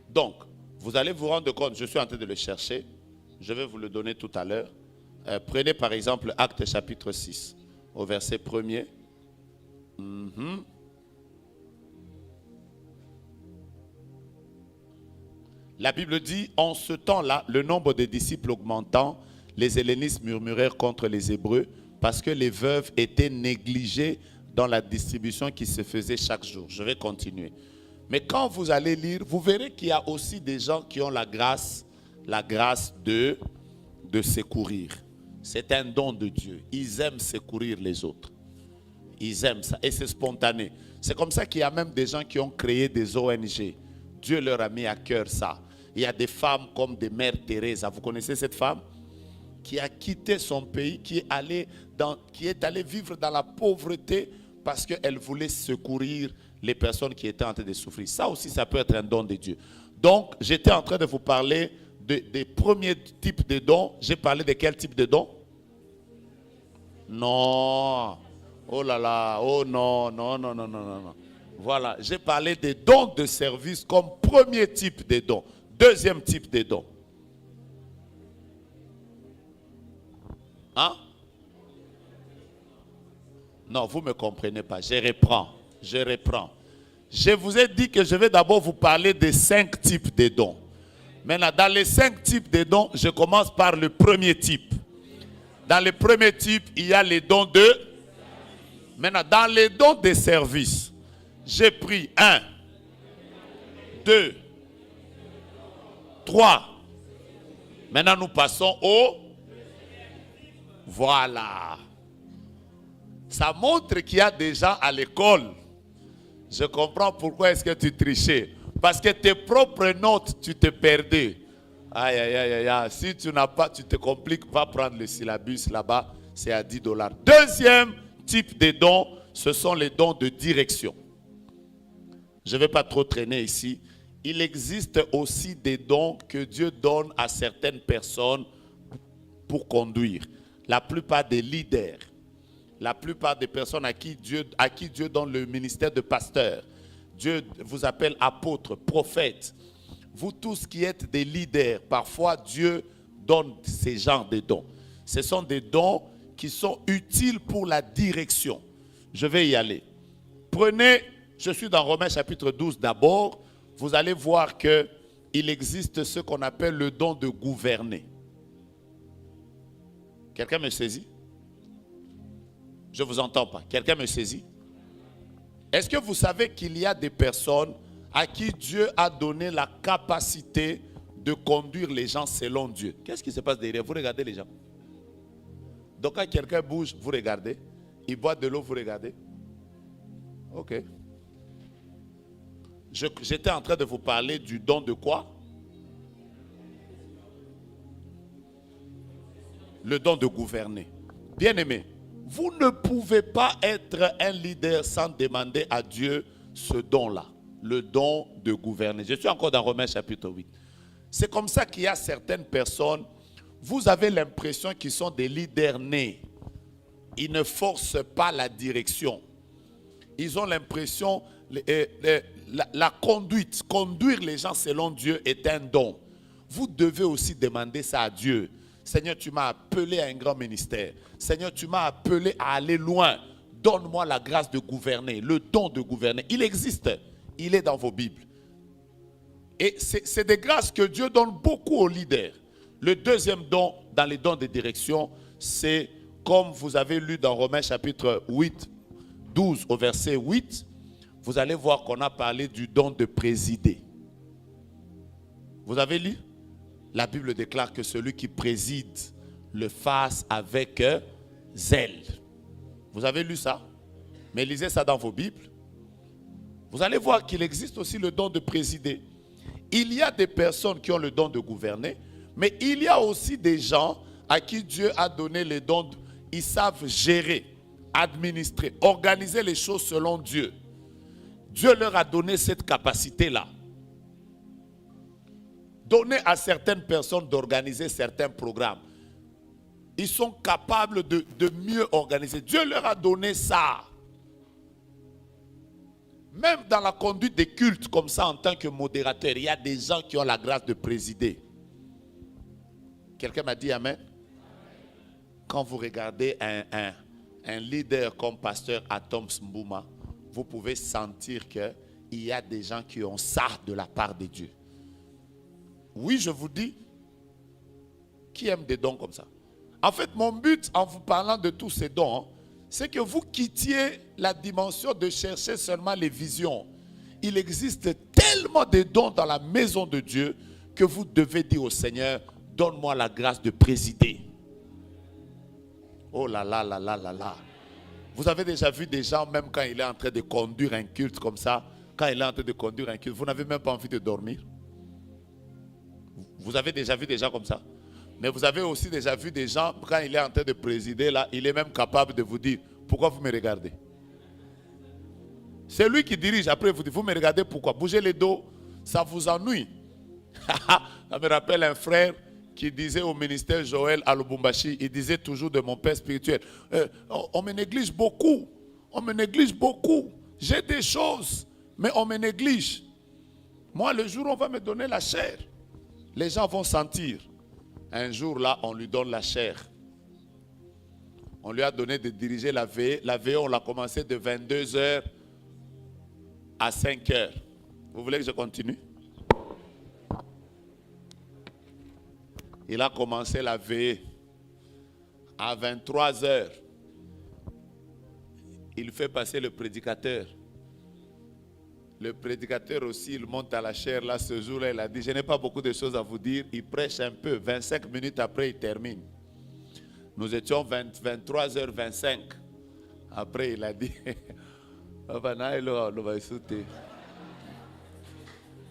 Donc, vous allez vous rendre compte, je suis en train de le chercher. Je vais vous le donner tout à l'heure. Prenez par exemple Actes chapitre 6. au verset 1er. Mhm. La Bible dit, en ce temps-là, le nombre de disciples augmentant, les hellénistes murmurèrent contre les Hébreux parce que les veuves étaient négligées dans la distribution qui se faisait chaque jour. Je vais continuer. Mais quand vous allez lire, vous verrez qu'il y a aussi des gens qui ont la grâce de secourir. C'est un don de Dieu. Ils aiment secourir les autres. Ils aiment ça et c'est spontané. C'est comme ça qu'il y a même des gens qui ont créé des ONG. Dieu leur a mis à cœur ça. Il y a des femmes comme des mères Teresa. Vous connaissez cette femme qui a quitté son pays, qui est allée vivre dans la pauvreté parce qu'elle voulait secourir les personnes qui étaient en train de souffrir. Ça aussi, ça peut être un don de Dieu. Donc, j'étais en train de vous parler des premiers types de dons. J'ai parlé de quel type de dons? Non. Oh là là. Oh non, non, non, non, non, non. Voilà, j'ai parlé des dons de service comme premier type de dons. Deuxième type de dons. Hein? Non, vous ne me comprenez pas. Je reprends. Je vous ai dit que je vais d'abord vous parler des 5 types de dons. Maintenant, dans les 5 types de dons, je commence par le premier type. Dans le premier type, il y a les dons de... Maintenant, dans les dons de service, j'ai pris 1, 2, 3. Maintenant, nous passons au... Voilà. Ça montre qu'il y a des gens à l'école. Je comprends pourquoi est-ce que tu trichais. Parce que tes propres notes, tu te perdais. Aïe, aïe, aïe, aïe. Si tu n'as pas, tu te compliques, va prendre le syllabus là-bas, c'est à $10. Deuxième type de dons, ce sont les dons de direction. Je ne vais pas trop traîner ici. Il existe aussi des dons que Dieu donne à certaines personnes pour conduire. La plupart des leaders, la plupart des personnes à qui Dieu donne le ministère de pasteur. Dieu vous appelle apôtre, prophète. Vous tous qui êtes des leaders, parfois Dieu donne ces genres de dons. Ce sont des dons qui sont utiles pour la direction. Je vais y aller. Prenez, je suis dans Romains chapitre 12 d'abord. Vous allez voir qu'il existe ce qu'on appelle le don de gouverner. Quelqu'un me saisit? Je ne vous entends pas. Quelqu'un me saisit? Est-ce que vous savez qu'il y a des personnes à qui Dieu a donné la capacité de conduire les gens selon Dieu? Qu'est-ce qui se passe derrière? Vous regardez les gens. Donc quand quelqu'un bouge, vous regardez. Il boit de l'eau, vous regardez. Ok. J'étais en train de vous parler du don de quoi? Le don de gouverner. Bien-aimé, vous ne pouvez pas être un leader sans demander à Dieu ce don-là. Le don de gouverner. Je suis encore dans Romains chapitre 8. C'est comme ça qu'il y a certaines personnes, vous avez l'impression qu'ils sont des leaders nés. Ils ne forcent pas la direction. Ils ont l'impression, la conduite, conduire les gens selon Dieu est un don. Vous devez aussi demander ça à Dieu. Seigneur, tu m'as appelé à un grand ministère. Seigneur, tu m'as appelé à aller loin. Donne-moi la grâce de gouverner, le don de gouverner. Il existe, il est dans vos Bibles. Et c'est des grâces que Dieu donne beaucoup aux leaders. Le deuxième don, dans les dons de direction, c'est comme vous avez lu dans Romains chapitre 8, 12 au verset 8, vous allez voir qu'on a parlé du don de présider. Vous avez lu? La Bible déclare que celui qui préside le fasse avec zèle. Vous avez lu ça? Mais lisez ça dans vos Bibles. Vous allez voir qu'il existe aussi le don de présider. Il y a des personnes qui ont le don de gouverner, mais il y a aussi des gens à qui Dieu a donné le don. Ils savent gérer, administrer, organiser les choses selon Dieu. Dieu leur a donné cette capacité-là. Donner à certaines personnes d'organiser certains programmes. Ils sont capables de mieux organiser. Dieu leur a donné ça. Même dans la conduite des cultes, comme ça, en tant que modérateur, il y a des gens qui ont la grâce de présider. Quelqu'un m'a dit amen? Quand vous regardez un leader comme pasteur Atom Mbouma, vous pouvez sentir qu'il y a des gens qui ont ça de la part de Dieu. Oui, je vous dis, qui aime des dons comme ça? En fait, mon but en vous parlant de tous ces dons, c'est que vous quittiez la dimension de chercher seulement les visions. Il existe tellement de dons dans la maison de Dieu que vous devez dire au Seigneur, donne-moi la grâce de présider. Oh là là là là là là. Vous avez déjà vu des gens, même quand il est en train de conduire un culte comme ça, quand il est en train de conduire un culte, vous n'avez même pas envie de dormir. Vous avez déjà vu des gens comme ça. Mais vous avez aussi déjà vu des gens, quand il est en train de présider, là, il est même capable de vous dire, pourquoi vous me regardez? C'est lui qui dirige, après vous dit, vous me regardez pourquoi? Bougez les dos, ça vous ennuie. Ça me rappelle un frère qui disait au ministère Joël à Lubumbashi, il disait toujours de mon père spirituel, on me néglige beaucoup, on me néglige beaucoup. J'ai des choses, mais on me néglige. Moi, le jour où on va me donner la chair, les gens vont sentir. Un jour là, on lui donne la chair. On lui a donné de diriger la veillée. La veillée, on l'a commencé de 22h à 5h. Vous voulez que je continue? Il a commencé la veillée à 23h. Il fait passer le prédicateur. Le prédicateur aussi, il monte à la chair. Là, ce jour-là, il a dit, je n'ai pas beaucoup de choses à vous dire. Il prêche un peu. 25 minutes après, il termine. Nous étions 23h25. Après, il a dit,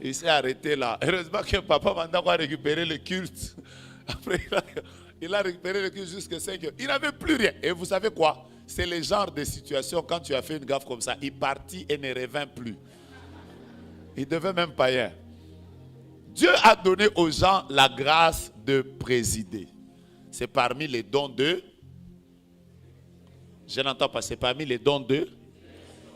il s'est arrêté là. Heureusement que papa m'a encore récupéré le culte. Après, il a récupéré le culte jusqu'à 5h. Il n'avait plus rien. Et vous savez quoi? C'est le genre de situation, quand tu as fait une gaffe comme ça, il partit et ne revint plus. Il devait même païen. Dieu a donné aux gens la grâce de présider. C'est parmi les dons de... Je n'entends pas, c'est parmi les dons de...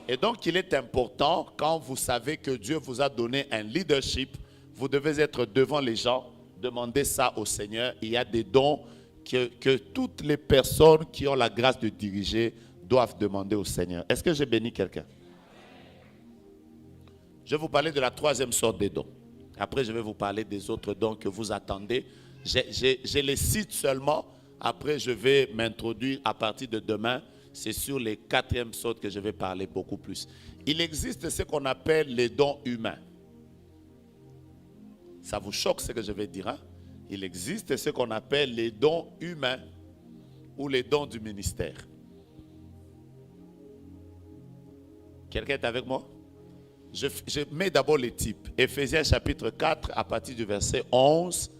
Et donc, il est important, quand vous savez que Dieu vous a donné un leadership, vous devez être devant les gens, demander ça au Seigneur. Il y a des dons que toutes les personnes qui ont la grâce de diriger doivent demander au Seigneur. Est-ce que j'ai béni quelqu'un? Je vais vous parler de la troisième sorte de dons. Après, je vais vous parler des autres dons que vous attendez. Je les cite seulement. Après, je vais m'introduire à partir de demain. C'est sur les quatrièmes sortes que je vais parler beaucoup plus. Il existe ce qu'on appelle les dons humains. Ça vous choque ce que je vais dire, hein? Il existe ce qu'on appelle les dons humains ou les dons du ministère. Quelqu'un est avec moi? Je mets d'abord les types. Éphésiens chapitre 4, à partir du verset 11,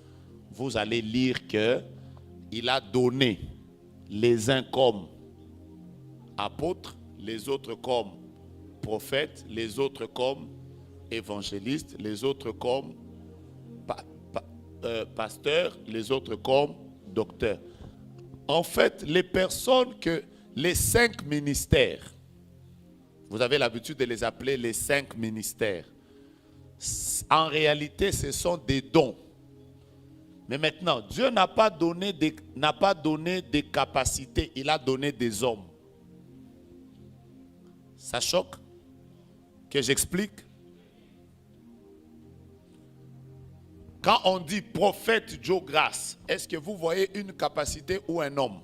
vous allez lire que il a donné les uns comme apôtres, les autres comme prophètes, les autres comme évangélistes, les autres comme pasteurs, les autres comme docteurs. En fait, les personnes que les 5 ministères, vous avez l'habitude de les appeler les 5 ministères. En réalité, ce sont des dons. Mais maintenant, Dieu n'a pas donné des capacités, il a donné des hommes. Ça choque? Que j'explique? Quand on dit prophète Joe Grace, est-ce que vous voyez une capacité ou un homme?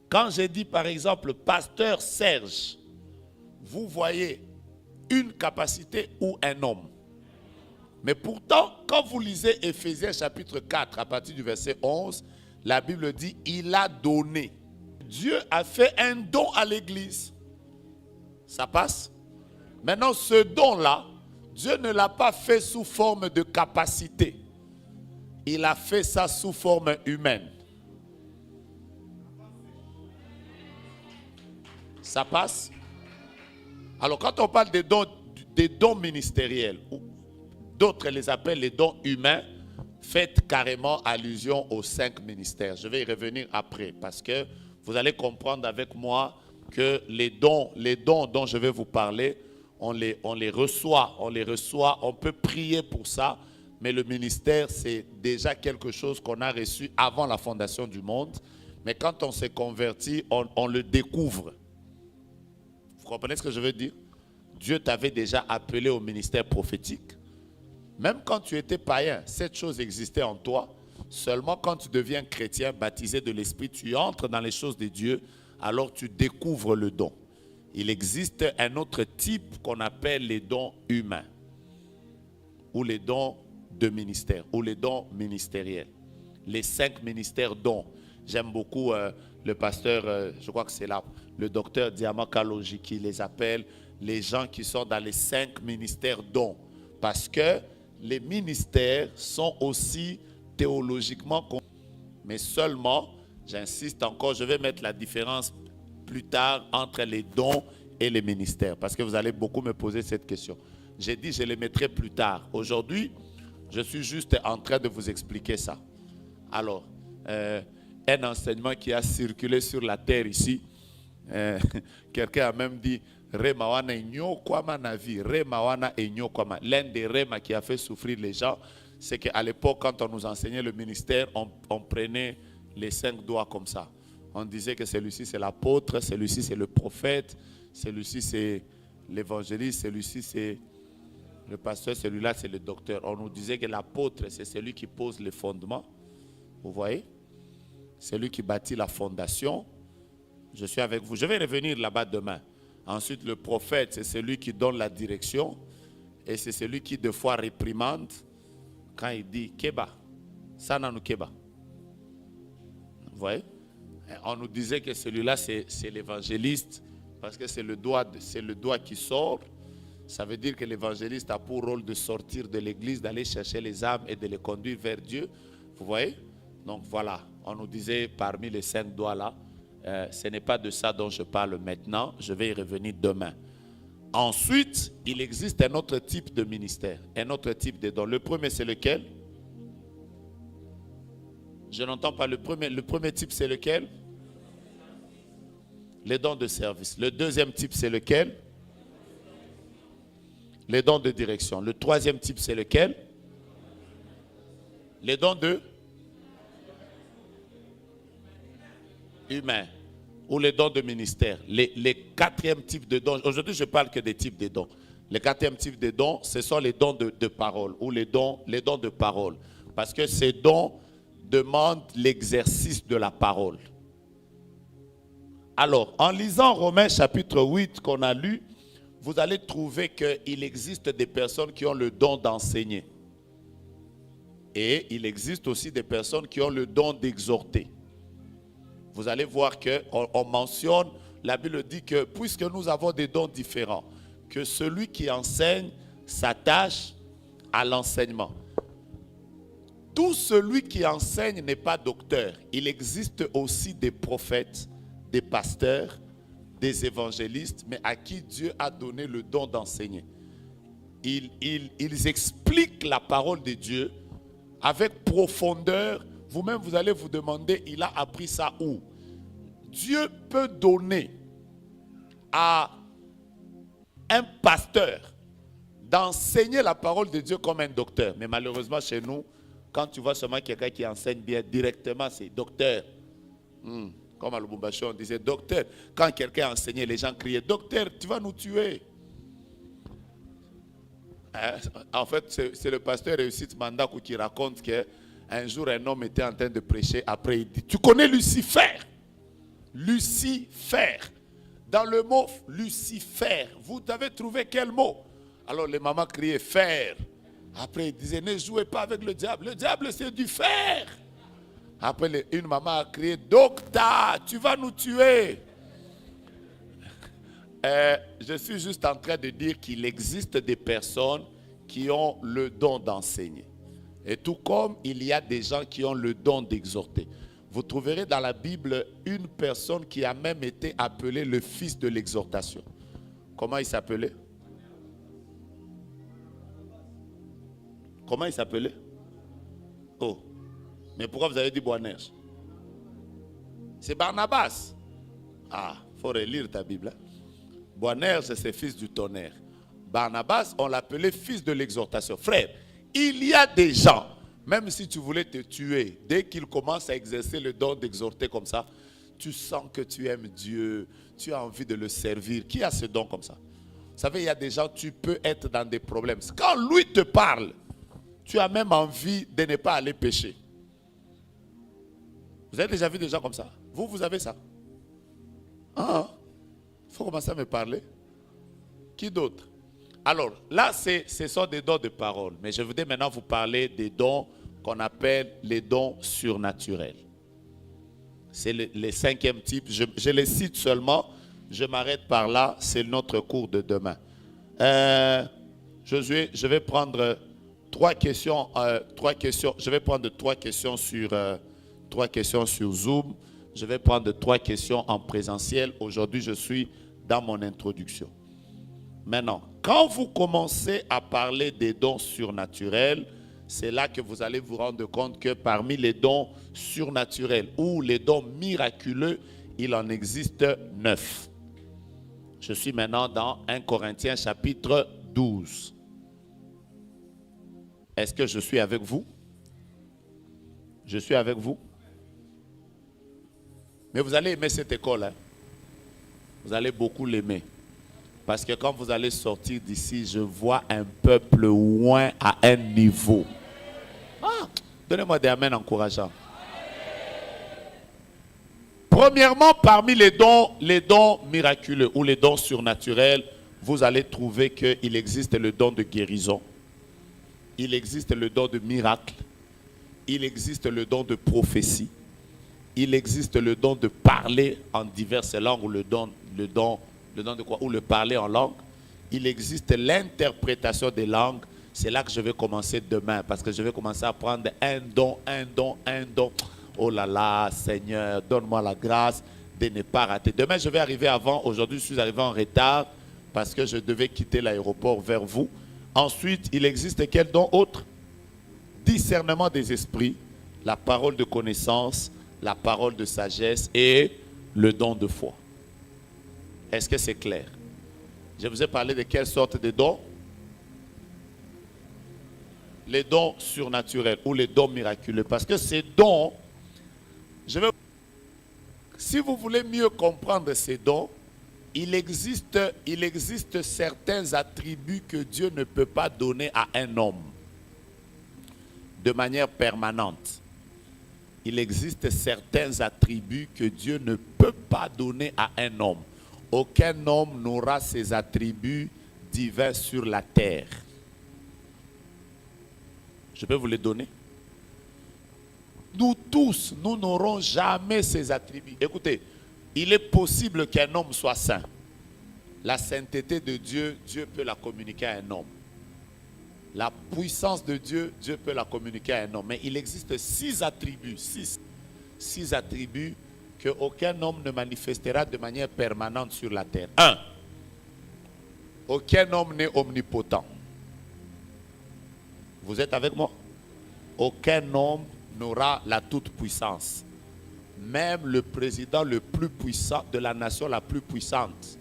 Quand j'ai dit par exemple pasteur Serge, vous voyez une capacité ou un homme? Mais pourtant, quand vous lisez Éphésiens chapitre 4 à partir du verset 11, la Bible dit il a donné. Dieu a fait un don à l'église. Ça passe? Maintenant, ce don-là, Dieu ne l'a pas fait sous forme de capacité. Il a fait ça sous forme humaine. Ça passe? Alors, quand on parle des dons ministériels, d'autres les appellent les dons humains, faites carrément allusion aux 5 ministères. Je vais y revenir après parce que vous allez comprendre avec moi que les dons dont je vais vous parler, on les reçoit, on peut prier pour ça, mais le ministère, c'est déjà quelque chose qu'on a reçu avant la fondation du monde. Mais quand on s'est converti, on le découvre. Vous comprenez ce que je veux dire? Dieu t'avait déjà appelé au ministère prophétique. Même quand tu étais païen, cette chose existait en toi. Seulement quand tu deviens chrétien, baptisé de l'Esprit, tu entres dans les choses de Dieu, alors tu découvres le don. Il existe un autre type qu'on appelle les dons humains, ou les dons de ministère, ou les dons ministériels. Les 5 ministères dons. J'aime beaucoup le pasteur, je crois que c'est là, le docteur Diamant Kaloji qui les appelle les gens qui sont dans les 5 ministères dons. Parce que les ministères sont aussi théologiquement, mais seulement, j'insiste encore, je vais mettre la différence plus tard entre les dons et les ministères, parce que vous allez beaucoup me poser cette question. J'ai dit je les mettrai plus tard. Aujourd'hui, je suis juste en train de vous expliquer ça. Alors, un enseignement qui a circulé sur la terre ici, quelqu'un a même dit Remawana enyo kwama na vie, Remawana enyo kwama. L'un des Rema qui a fait souffrir les gens, c'est qu'à l'époque, quand on nous enseignait le ministère, on prenait les 5 doigts comme ça. On disait que celui-ci c'est l'apôtre, celui-ci c'est le prophète, celui-ci c'est l'évangéliste, celui-ci c'est le pasteur, celui-là c'est le docteur. On nous disait que l'apôtre c'est celui qui pose les fondements. Vous voyez? Celui qui bâtit la fondation. Je suis avec vous. Je vais revenir là-bas demain. Ensuite, le prophète, c'est celui qui donne la direction. Et c'est celui qui, de fois, réprimande quand il dit Keba. Ça n'a nous Keba. Vous voyez? On nous disait que celui-là, c'est l'évangéliste. Parce que c'est le doigt qui sort. Ça veut dire que l'évangéliste a pour rôle de sortir de l'église, d'aller chercher les âmes et de les conduire vers Dieu. Vous voyez? Donc voilà, on nous disait parmi les 5 doigts là, ce n'est pas de ça dont je parle maintenant, je vais y revenir demain. Ensuite, il existe un autre type de ministère, un autre type de dons. Le premier c'est lequel? Je n'entends pas le premier. Le premier type c'est lequel? Les dons de service. Le deuxième type c'est lequel? Les dons de direction. Le troisième type c'est lequel? Les dons de humains ou les dons de ministère. Les 4e types de dons. Aujourd'hui, je parle que des types de dons. Les 4e types de dons, ce sont les dons de parole ou les dons de parole. Parce que ces dons demandent l'exercice de la parole. Alors, en lisant Romains chapitre 8 qu'on a lu, vous allez trouver qu'il existe des personnes qui ont le don d'enseigner. Et il existe aussi des personnes qui ont le don d'exhorter. Vous allez voir qu'on mentionne, la Bible dit que puisque nous avons des dons différents, que celui qui enseigne s'attache à l'enseignement. Tout celui qui enseigne n'est pas docteur. Il existe aussi des prophètes, des pasteurs, des évangélistes, mais à qui Dieu a donné le don d'enseigner. Ils expliquent la parole de Dieu avec profondeur. Vous-même, vous allez vous demander, il a appris ça où? Dieu peut donner à un pasteur d'enseigner la parole de Dieu comme un docteur. Mais malheureusement, chez nous, quand tu vois seulement quelqu'un qui enseigne bien directement, c'est docteur. Comme à Lubumbashi, on disait docteur. Quand quelqu'un enseignait, les gens criaient, docteur, tu vas nous tuer. En fait, c'est le pasteur Réussite Mandakou qui raconte qu'un jour, un homme était en train de prêcher. Après, il dit, tu connais Lucifer? Lucifer. Dans le mot Lucifer, vous avez trouvé quel mot? Alors les mamans criaient fer. Après, ils disaient, ne jouez pas avec le diable. Le diable, c'est du fer. Après, une maman a crié, docteur, tu vas nous tuer. Je suis juste en train de dire qu'il existe des personnes qui ont le don d'enseigner. Et tout comme il y a des gens qui ont le don d'exhorter. Vous trouverez dans la Bible une personne qui a même été appelée le fils de l'exhortation. Comment il s'appelait? Comment il s'appelait? Oh. Mais pourquoi vous avez dit Boanerges? C'est Barnabas. Ah, il faut relire ta Bible. Hein? Boanerges, c'est fils du tonnerre. Barnabas, on l'appelait fils de l'exhortation. Frère, il y a des gens, Même si tu voulais te tuer, dès qu'il commence à exercer le don d'exhorter comme ça, tu sens que tu aimes Dieu, tu as envie de le servir. Qui a ce don comme ça? Vous savez, il y a des gens, tu peux être dans des problèmes. Quand lui te parle, tu as même envie de ne pas aller pécher. Vous avez déjà vu des gens comme ça? Vous avez ça? Ah, il faut commencer à me parler. Qui d'autre? Alors, là, ce sont des dons de parole. Mais je voudrais maintenant vous parler des dons qu'on appelle les dons surnaturels. C'est le cinquième type. Je les cite seulement. Je m'arrête par là. C'est notre cours de demain. Josué, je vais prendre trois questions. Je vais prendre trois questions sur Zoom. Je vais prendre 3 questions en présentiel. Aujourd'hui, je suis dans mon introduction. Maintenant, quand vous commencez à parler des dons surnaturels, c'est là que vous allez vous rendre compte que parmi les dons surnaturels ou les dons miraculeux, il en existe 9. Je suis maintenant dans 1 Corinthiens chapitre 12. Est-ce que je suis avec vous? Je suis avec vous? Mais vous allez aimer cette école. Hein? Vous allez beaucoup l'aimer. Parce que quand vous allez sortir d'ici, je vois un peuple loin à un niveau. Ah, donnez-moi des amens encourageants. Premièrement, parmi les dons miraculeux ou les dons surnaturels, vous allez trouver qu'il existe le don de guérison. Il existe le don de miracle. Il existe le don de prophétie. Il existe le don de parler en diverses langues ou le don de quoi? Ou le parler en langue. Il existe l'interprétation des langues. C'est là que je vais commencer demain parce que je vais commencer à prendre un don. Oh là là, Seigneur, donne-moi la grâce de ne pas rater. Demain, je vais arriver avant. Aujourd'hui, je suis arrivé en retard parce que je devais quitter l'aéroport vers vous. Ensuite, il existe quel don autre? Discernement des esprits, la parole de connaissance, la parole de sagesse et le don de foi. Est-ce que c'est clair? Je vous ai parlé de quelle sorte de dons? Les dons surnaturels ou les dons miraculeux. Parce que ces dons, si vous voulez mieux comprendre ces dons, il existe certains attributs que Dieu ne peut pas donner à un homme de manière permanente. Il existe certains attributs que Dieu ne peut pas donner à un homme. Aucun homme n'aura ces attributs divins sur la terre. Je peux vous les donner. Nous tous, nous n'aurons jamais ces attributs. Écoutez, il est possible qu'un homme soit saint. La sainteté de Dieu, Dieu peut la communiquer à un homme. La puissance de Dieu, Dieu peut la communiquer à un homme. Mais il existe 6 attributs, 6 attributs qu'aucun homme ne manifestera de manière permanente sur la terre. 1. Aucun homme n'est omnipotent. Vous êtes avec moi? Aucun homme n'aura la toute-puissance. Même le président le plus puissant de la nation la plus puissante,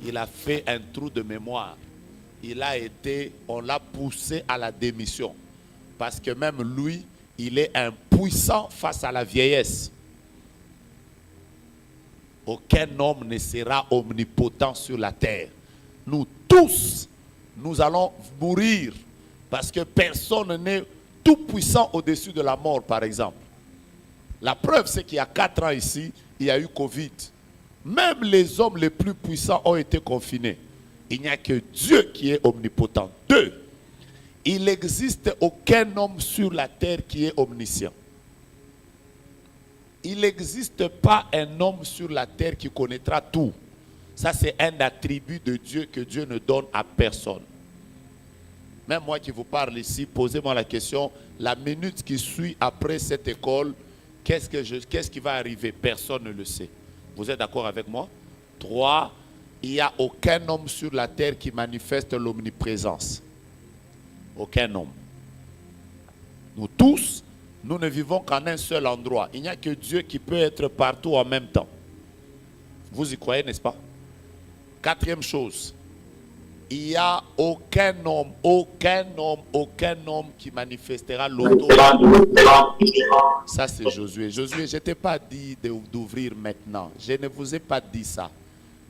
il a fait un trou de mémoire. On l'a poussé à la démission. Parce que même lui, il est impuissant face à la vieillesse. Aucun homme ne sera omnipotent sur la terre. Nous tous, nous allons mourir. Parce que personne n'est tout puissant au-dessus de la mort, par exemple. La preuve, c'est qu'il y a 4 ans ici, il y a eu Covid. Même les hommes les plus puissants ont été confinés. Il n'y a que Dieu qui est omnipotent. 2. Il n'existe aucun homme sur la terre qui est omniscient. Il n'existe pas un homme sur la terre qui connaîtra tout. Ça, c'est un attribut de Dieu que Dieu ne donne à personne. Même moi qui vous parle ici, posez-moi la question, la minute qui suit après cette école, qu'est-ce qui va arriver? Personne ne le sait. Vous êtes d'accord avec moi? 3. Il n'y a aucun homme sur la terre qui manifeste l'omniprésence. Aucun homme. Nous tous, nous ne vivons qu'en un seul endroit. Il n'y a que Dieu qui peut être partout en même temps. Vous y croyez, n'est-ce pas? 4e chose. Il n'y a aucun homme qui manifestera l'auto. Ça, c'est Josué. Josué, je ne t'ai pas dit d'ouvrir maintenant. Je ne vous ai pas dit ça.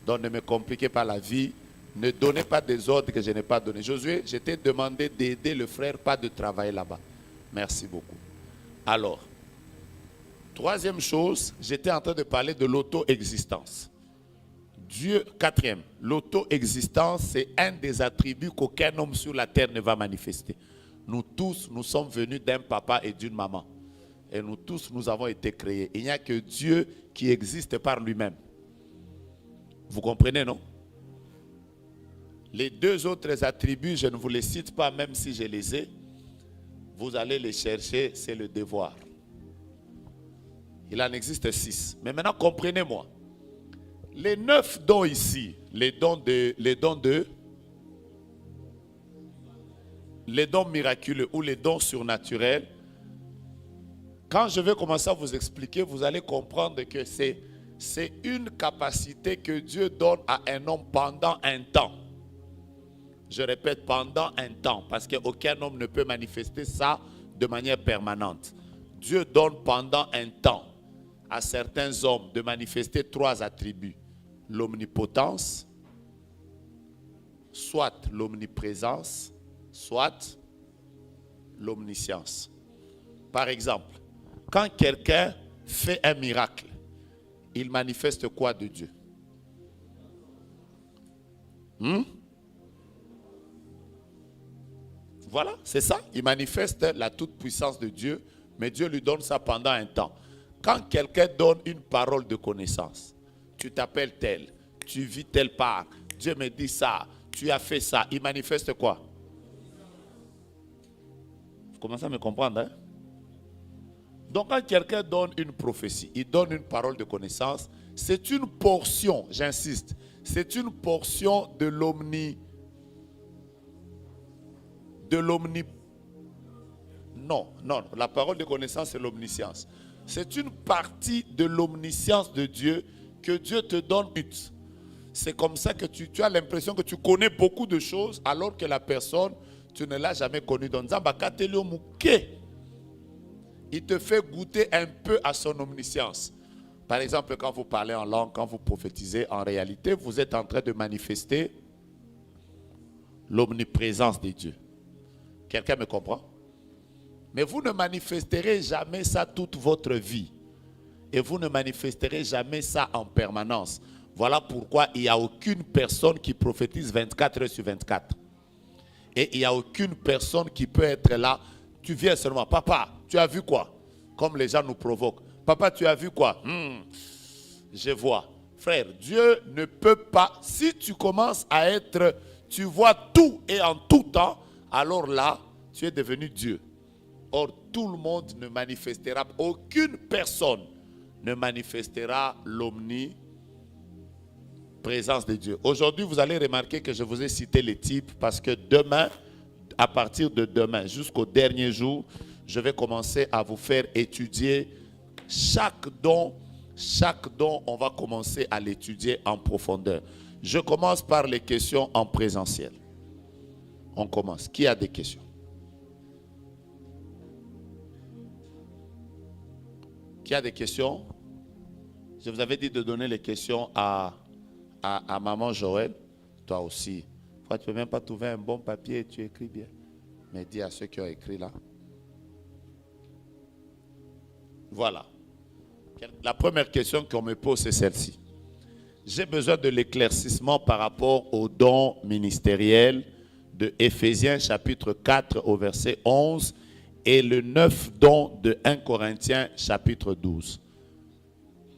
Donc, ne me compliquez pas la vie. Ne donnez pas des ordres que je n'ai pas donnés. Josué, je t'ai demandé d'aider le frère, pas de travailler là-bas. Merci beaucoup. Alors, troisième chose, j'étais en train de parler de l'auto-existence. Dieu, quatrième, l'auto-existence, c'est un des attributs qu'aucun homme sur la terre ne va manifester. Nous tous, nous sommes venus d'un papa et d'une maman. Et nous tous, nous avons été créés. Il n'y a que Dieu qui existe par lui-même. Vous comprenez, non? Les deux autres attributs, je ne vous les cite pas, même si je les ai. Vous allez les chercher, c'est le devoir. Il en existe 6. Mais maintenant, comprenez-moi. Les 9 dons ici, les dons miraculeux ou les dons surnaturels, quand je vais commencer à vous expliquer, vous allez comprendre que c'est une capacité que Dieu donne à un homme pendant un temps. Je répète, pendant un temps, parce qu'aucun homme ne peut manifester ça de manière permanente. Dieu donne pendant un temps à certains hommes de manifester 3 attributs. L'omnipotence, soit l'omniprésence, soit l'omniscience. Par exemple, quand quelqu'un fait un miracle, il manifeste quoi de Dieu? Voilà, c'est ça. Il manifeste la toute-puissance de Dieu, mais Dieu lui donne ça pendant un temps. Quand quelqu'un donne une parole de connaissance, tu t'appelles tel, tu vis telle part, Dieu me dit ça, tu as fait ça, il manifeste quoi? Vous commencez à me comprendre, hein? Donc quand quelqu'un donne une prophétie, il donne une parole de connaissance, c'est une portion, j'insiste, c'est une portion de l'omni. Non, la parole de connaissance, c'est l'omniscience. C'est une partie de l'omniscience de Dieu que Dieu te donne. C'est comme ça que tu as l'impression que tu connais beaucoup de choses alors que la personne, tu ne l'as jamais connue. Donc, il te fait goûter un peu à son omniscience. Par exemple, quand vous parlez en langue, quand vous prophétisez, en réalité, vous êtes en train de manifester l'omniprésence de Dieu. Quelqu'un me comprend? Mais vous ne manifesterez jamais ça toute votre vie. Et vous ne manifesterez jamais ça en permanence. Voilà pourquoi il n'y a aucune personne qui prophétise 24 heures sur 24. Et il n'y a aucune personne qui peut être là. Tu viens seulement, papa, tu as vu quoi? Comme les gens nous provoquent. Papa, tu as vu quoi? Je vois. Frère, Dieu ne peut pas. Si tu commences à être, tu vois tout et en tout temps, alors là, tu es devenu Dieu. Or, tout le monde ne manifestera, aucune personne ne manifestera l'omniprésence de Dieu. Aujourd'hui, vous allez remarquer que je vous ai cité les types parce que demain, à partir de demain jusqu'au dernier jour, je vais commencer à vous faire étudier chaque don, on va commencer à l'étudier en profondeur. Je commence par les questions en présentiel. On commence. Qui a des questions? Qui a des questions? Je vous avais dit de donner les questions à maman Joël. Toi aussi. Toi, tu ne peux même pas trouver un bon papier et tu écris bien. Mais dis à ceux qui ont écrit là. Voilà. La première question qu'on me pose, c'est celle-ci. J'ai besoin de l'éclaircissement par rapport aux dons ministériels de Éphésiens chapitre 4 au verset 11 et le 9 dons de 1 Corinthiens chapitre 12.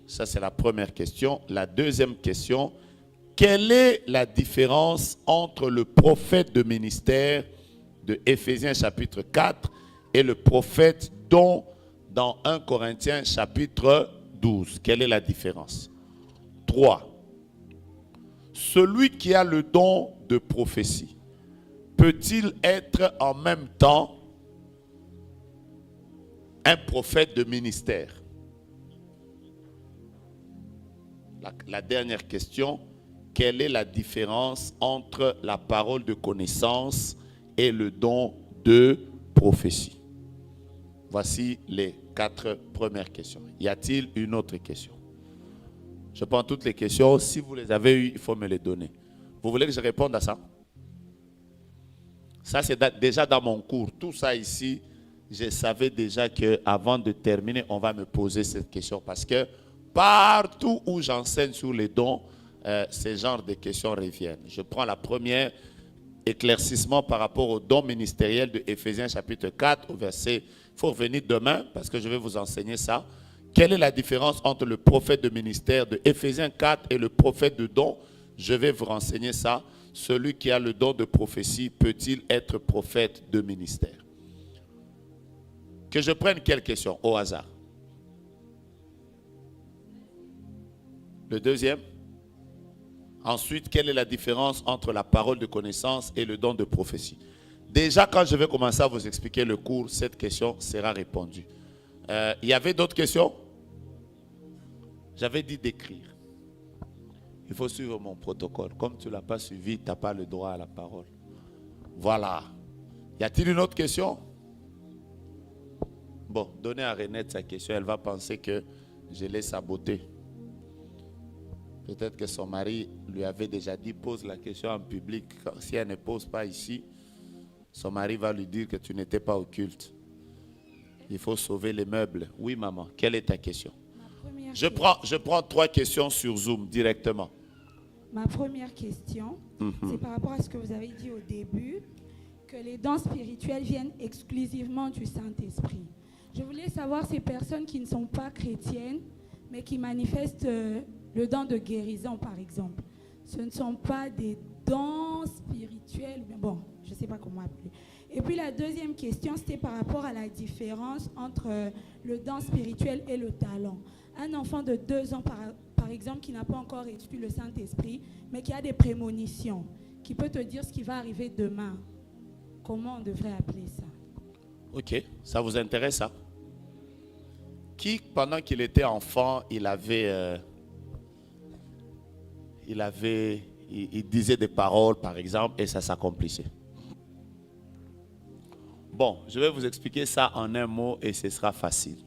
Ça, c'est la première question. La deuxième question, quelle est la différence entre le prophète de ministère de Éphésiens chapitre 4 et le prophète don dans 1 Corinthiens chapitre 12? Quelle est la différence? 3. Celui qui a le don de prophétie peut-il être en même temps un prophète de ministère? La dernière question, quelle est la différence entre la parole de connaissance et le don de prophétie. Voici les 4 premières questions. Y a-t-il une autre question? Je prends toutes les questions. Si vous les avez eues, il faut me les donner. Vous voulez que je réponde à ça? Ça, c'est déjà dans mon cours. Tout ça ici, je savais déjà qu'avant de terminer, on va me poser cette question. Parce que partout où j'enseigne sur les dons, ces genres de questions reviennent. Je prends la première, éclaircissement par rapport au don ministériel de Éphésiens chapitre 4 au verset. Il faut revenir demain parce que je vais vous enseigner ça. Quelle est la différence entre le prophète de ministère de Éphésiens 4 et le prophète de don? Je vais vous renseigner ça. Celui qui a le don de prophétie peut-il être prophète de ministère? Que je prenne quelle question au hasard? Le deuxième. Ensuite, quelle est la différence entre la parole de connaissance et le don de prophétie? Déjà, quand je vais commencer à vous expliquer le cours, cette question sera répondue. Il y avait d'autres questions? J'avais dit d'écrire. Il faut suivre mon protocole. Comme tu ne l'as pas suivi, tu n'as pas le droit à la parole. Voilà. Y a-t-il une autre question? Bon, donnez à Renette sa question. Elle va penser que je l'ai sabotée. Peut-être que son mari lui avait déjà dit, pose la question en public. Si elle ne pose pas ici, son mari va lui dire que tu n'étais pas au culte. Il faut sauver les meubles. Oui, maman, quelle est ta question? Je prends 3 questions sur Zoom directement. Ma première question, c'est par rapport à ce que vous avez dit au début, que les dons spirituels viennent exclusivement du Saint-Esprit. Je voulais savoir ces personnes qui ne sont pas chrétiennes, mais qui manifestent le don de guérison, par exemple. Ce ne sont pas des dons spirituels, mais bon, je ne sais pas comment appeler. Et puis la deuxième question, c'était par rapport à la différence entre le don spirituel et le talent. Un enfant de 2 ans, par exemple, qui n'a pas encore reçu le Saint-Esprit, mais qui a des prémonitions, qui peut te dire ce qui va arriver demain. Comment on devrait appeler ça? Ok, ça vous intéresse, ça? Qui, pendant qu'il était enfant, il disait des paroles, par exemple, et ça s'accomplissait? Bon, je vais vous expliquer ça en un mot et ce sera facile.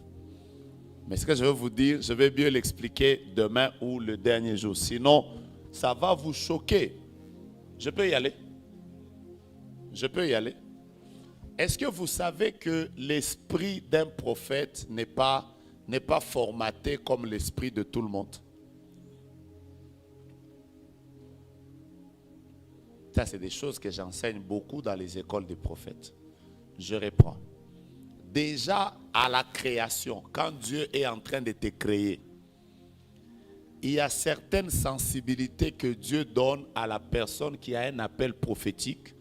Mais ce que je vais vous dire, je vais mieux l'expliquer demain ou le dernier jour. Sinon, ça va vous choquer. Je peux y aller? Je peux y aller? Est-ce que vous savez que l'esprit d'un prophète n'est pas formaté comme l'esprit de tout le monde? Ça, c'est des choses que j'enseigne beaucoup dans les écoles des prophètes. Je reprends. Déjà à la création, quand Dieu est en train de te créer, il y a certaines sensibilités que Dieu donne à la personne qui a un appel prophétique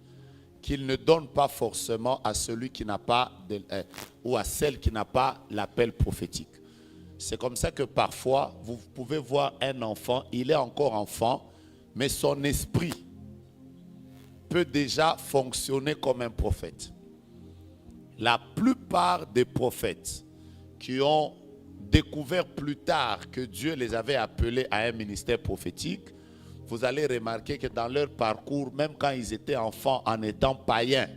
qu'il ne donne pas forcément à celui qui n'a pas ou à celle qui n'a pas l'appel prophétique. C'est comme ça que parfois vous pouvez voir un enfant, il est encore enfant, mais son esprit peut déjà fonctionner comme un prophète. La plupart des prophètes qui ont découvert plus tard que Dieu les avait appelés à un ministère prophétique, vous allez remarquer que dans leur parcours, même quand ils étaient enfants en étant païens,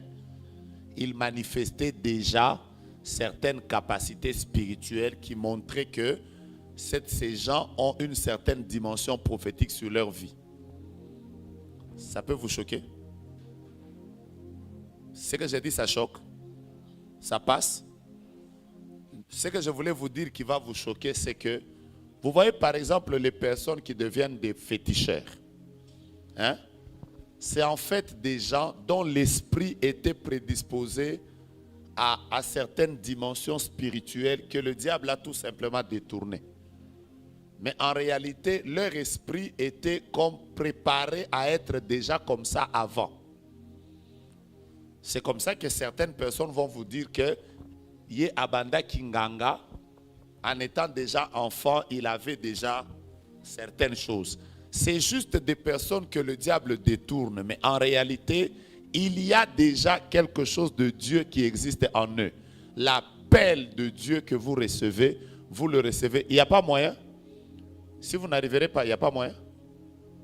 ils manifestaient déjà certaines capacités spirituelles qui montraient que ces gens ont une certaine dimension prophétique sur leur vie. Ça peut vous choquer? Ce que j'ai dit, ça choque? Ça passe? Ce que je voulais vous dire qui va vous choquer, c'est que vous voyez par exemple les personnes qui deviennent des féticheurs. Hein? C'est en fait des gens dont l'esprit était prédisposé à certaines dimensions spirituelles que le diable a tout simplement détournées. Mais en réalité, leur esprit était comme préparé à être déjà comme ça avant. C'est comme ça que certaines personnes vont vous dire que Yé Abanda Kinganga, en étant déjà enfant, il avait déjà certaines choses. C'est juste des personnes que le diable détourne, mais en réalité, il y a déjà quelque chose de Dieu qui existe en eux. L'appel de Dieu que vous recevez, vous le recevez. Il n'y a pas moyen. Si vous n'arriverez pas, il n'y a pas moyen.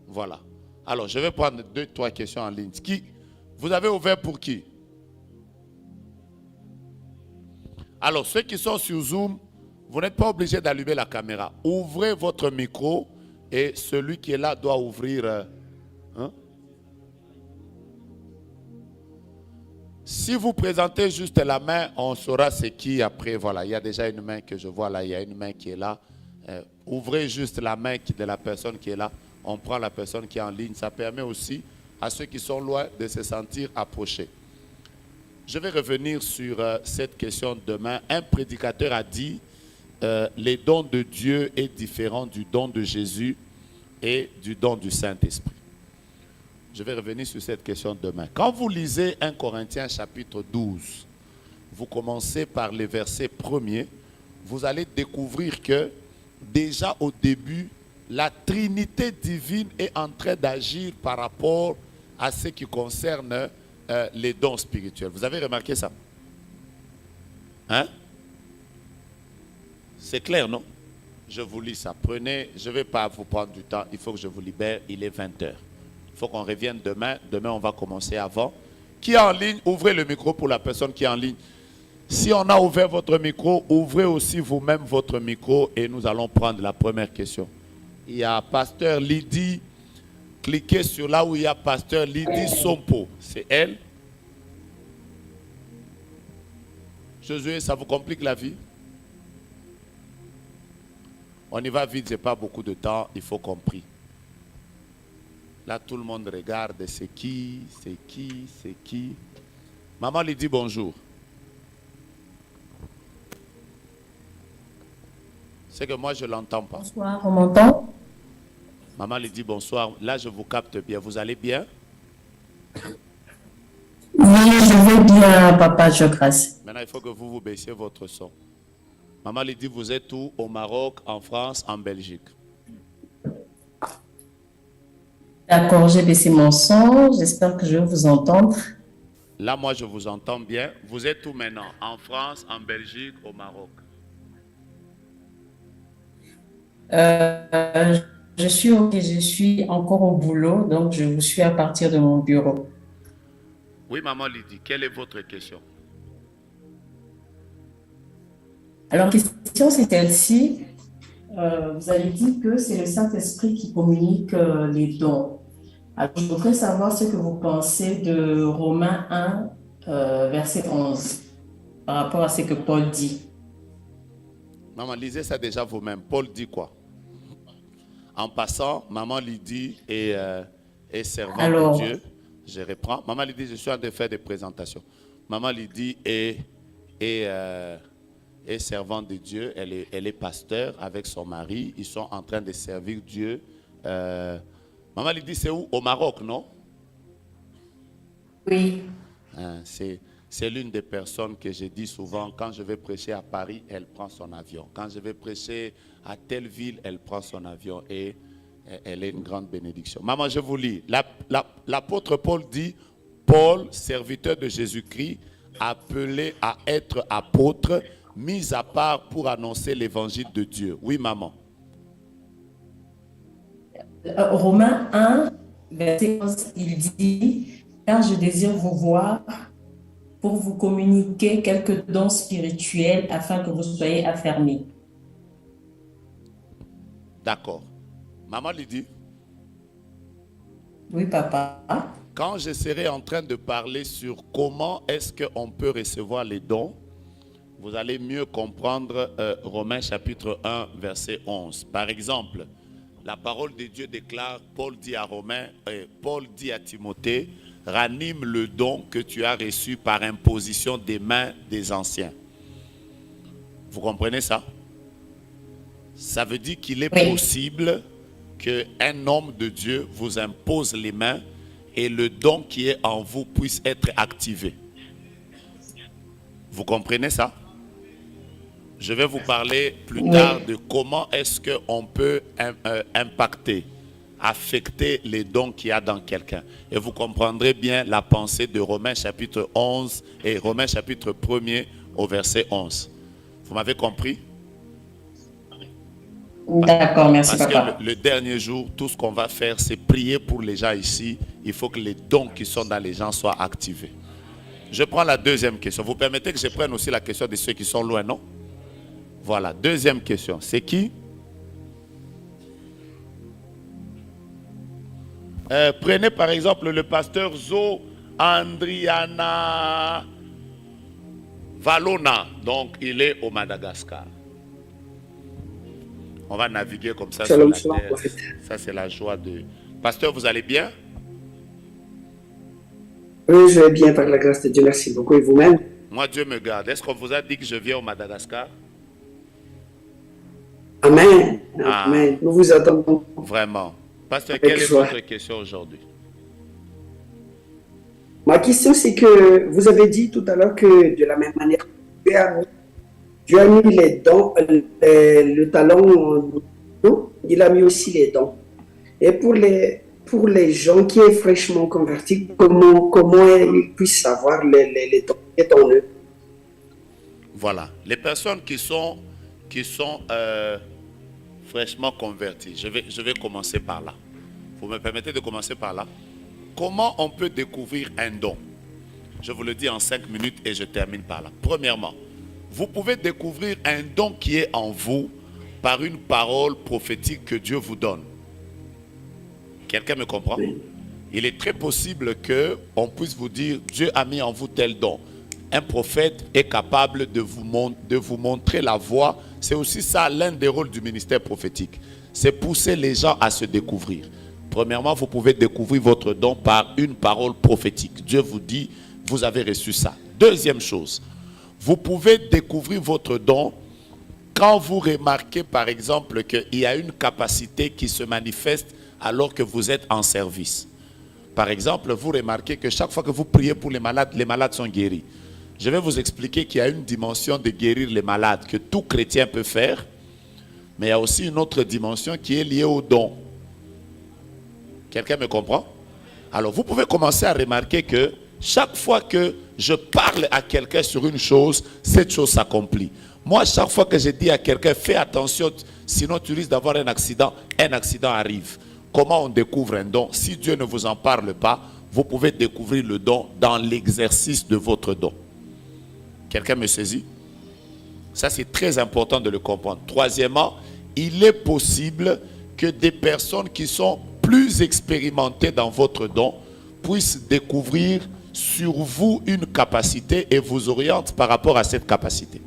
Voilà. Alors, je vais prendre 2-3 questions en ligne. Vous avez ouvert pour qui? Alors, ceux qui sont sur Zoom, vous n'êtes pas obligés d'allumer la caméra. Ouvrez votre micro et celui qui est là doit ouvrir. Si vous présentez juste la main, on saura c'est qui après. Voilà, il y a déjà une main que je vois là, il y a une main qui est là. Ouvrez juste la main de la personne qui est là. On prend la personne qui est en ligne. Ça permet aussi à ceux qui sont loin de se sentir approchés. Je vais revenir sur cette question demain. Un prédicateur a dit les dons de Dieu est différent du don de Jésus et du don du Saint-Esprit. Je vais revenir sur cette question demain. Quand vous lisez 1 Corinthiens chapitre 12, vous commencez par les versets premiers, vous allez découvrir que déjà au début, la Trinité divine est en train d'agir par rapport à ce qui concerne les dons spirituels. Vous avez remarqué ça? Hein? C'est clair, non? Je vous lis ça. Prenez, je ne vais pas vous prendre du temps, il faut que je vous libère, il est 20h. Il faut qu'on revienne demain. Demain, on va commencer avant. Qui est en ligne? Ouvrez le micro pour la personne qui est en ligne. Si on a ouvert votre micro, ouvrez aussi vous-même votre micro et nous allons prendre la première question. Il y a Pasteur Lydie. Cliquez sur là où il y a Pasteur Lydie Sompo. C'est elle. Josué, ça vous complique la vie? On y va vite, c'est pas beaucoup de temps, il faut qu'on prie. Là, tout le monde regarde, c'est qui, c'est qui, c'est qui. Maman lui dit bonjour. C'est que moi, je ne l'entends pas. Bonsoir, on m'entend? Maman lui dit bonsoir. Là, je vous capte bien. Vous allez bien? Oui, je vais bien, papa, je grâce. Maintenant, il faut que vous baissiez votre son. Maman lui dit, vous êtes où? Au Maroc, en France, en Belgique. D'accord, j'ai baissé mon son. J'espère que je vais vous entendre. Là, moi, je vous entends bien. Vous êtes où maintenant? En France, en Belgique, au Maroc? Je suis encore au boulot, donc je vous suis à partir de mon bureau. Oui, maman Lydie, quelle est votre question? Alors, la question, c'est celle-ci. Vous avez dit que c'est le Saint-Esprit qui communique les dons. Alors, je voudrais savoir ce que vous pensez de Romains 1, verset 11, par rapport à ce que Paul dit. Maman, lisez ça déjà vous-même. Paul dit quoi? En passant, maman Lydie est servante de Dieu. Je reprends. Maman Lydie, je suis en train de faire des présentations. Maman Lydie est servante de Dieu. Elle est pasteur avec son mari. Ils sont en train de servir Dieu. Maman Lydie, c'est où? Au Maroc, non? Oui. C'est l'une des personnes que je dis souvent, quand je vais prêcher à Paris, elle prend son avion. Quand je vais prêcher à telle ville, elle prend son avion et elle est une grande bénédiction. Maman, je vous lis. L'apôtre Paul dit, Paul, serviteur de Jésus-Christ, appelé à être apôtre, mis à part pour annoncer l'évangile de Dieu. Oui, maman. Romains 1, verset 11, il dit, car je désire vous voir pour vous communiquer quelques dons spirituels afin que vous soyez affermis. D'accord. Maman Lydie. Oui, papa. Quand je serai en train de parler sur comment est-ce qu'on peut recevoir les dons, vous allez mieux comprendre Romains chapitre 1, verset 11. Par exemple, la parole de Dieu déclare, Paul dit à Timothée, ranime le don que tu as reçu par imposition des mains des anciens. Vous comprenez ça? Ça veut dire qu'il est possible qu'un homme de Dieu vous impose les mains et le don qui est en vous puisse être activé. Vous comprenez ça? Je vais vous parler plus tard de comment est-ce qu'on peut impacter, affecter les dons qu'il y a dans quelqu'un. Et vous comprendrez bien la pensée de Romains chapitre 11 et Romains chapitre 1er au verset 11. Vous m'avez compris? D'accord, merci Parce papa. que le dernier jour, tout ce qu'on va faire, c'est prier pour les gens ici. Il faut que les dons qui sont dans les gens soient activés. Je prends la deuxième question. Vous permettez que je prenne aussi la question de ceux qui sont loin, non? Voilà, deuxième question. C'est qui? Prenez par exemple le pasteur Zo Andriana Valona. Donc, il est au Madagascar. On va naviguer comme ça Shalom, sur shalom, la terre. prophète. Ça, c'est la joie de... Pasteur, vous allez bien? Oui, je vais bien par la grâce de Dieu. Merci beaucoup. Et vous-même? Moi, Dieu me garde. Est-ce qu'on vous a dit que je viens au Madagascar? Amen. Ah. Amen. Nous vous attendons. Vraiment. Pasteur, Avec quelle est joie. votre question aujourd'hui? Ma question, c'est que vous avez dit tout à l'heure que de la même manière, Dieu a mis les dons, le talent en nous, il a mis aussi les dons. Et pour les gens qui sont fraîchement convertis, comment ils puissent savoir les dons qui sont en eux? Voilà. Les personnes qui sont fraîchement converties, je vais commencer par là. Vous me permettez de commencer par là? Comment on peut découvrir un don? Je vous le dis en 5 minutes et je termine par là. Premièrement, vous pouvez découvrir un don qui est en vous par une parole prophétique que Dieu vous donne. Quelqu'un me comprend? Il est très possible qu'on puisse vous dire, Dieu a mis en vous tel don. Un prophète est capable de vous montrer la voie. C'est aussi ça l'un des rôles du ministère prophétique. C'est pousser les gens à se découvrir. Premièrement, vous pouvez découvrir votre don par une parole prophétique. Dieu vous dit, vous avez reçu ça. Deuxième chose, vous pouvez découvrir votre don quand vous remarquez par exemple qu'il y a une capacité qui se manifeste alors que vous êtes en service. Par exemple, vous remarquez que chaque fois que vous priez pour les malades sont guéris. Je vais vous expliquer qu'il y a une dimension de guérir les malades que tout chrétien peut faire, mais il y a aussi une autre dimension qui est liée au don. Quelqu'un me comprend? Alors, vous pouvez commencer à remarquer que chaque fois que je parle à quelqu'un sur une chose, cette chose s'accomplit. Moi, chaque fois que je dis à quelqu'un, fais attention, sinon tu risques d'avoir un accident arrive. Comment on découvre un don? Si Dieu ne vous en parle pas, vous pouvez découvrir le don dans l'exercice de votre don. Quelqu'un me saisit? Ça, c'est très important de le comprendre. Troisièmement, il est possible que des personnes qui sont plus expérimentées dans votre don puissent découvrir sur vous une capacité et vous orientent par rapport à cette capacité.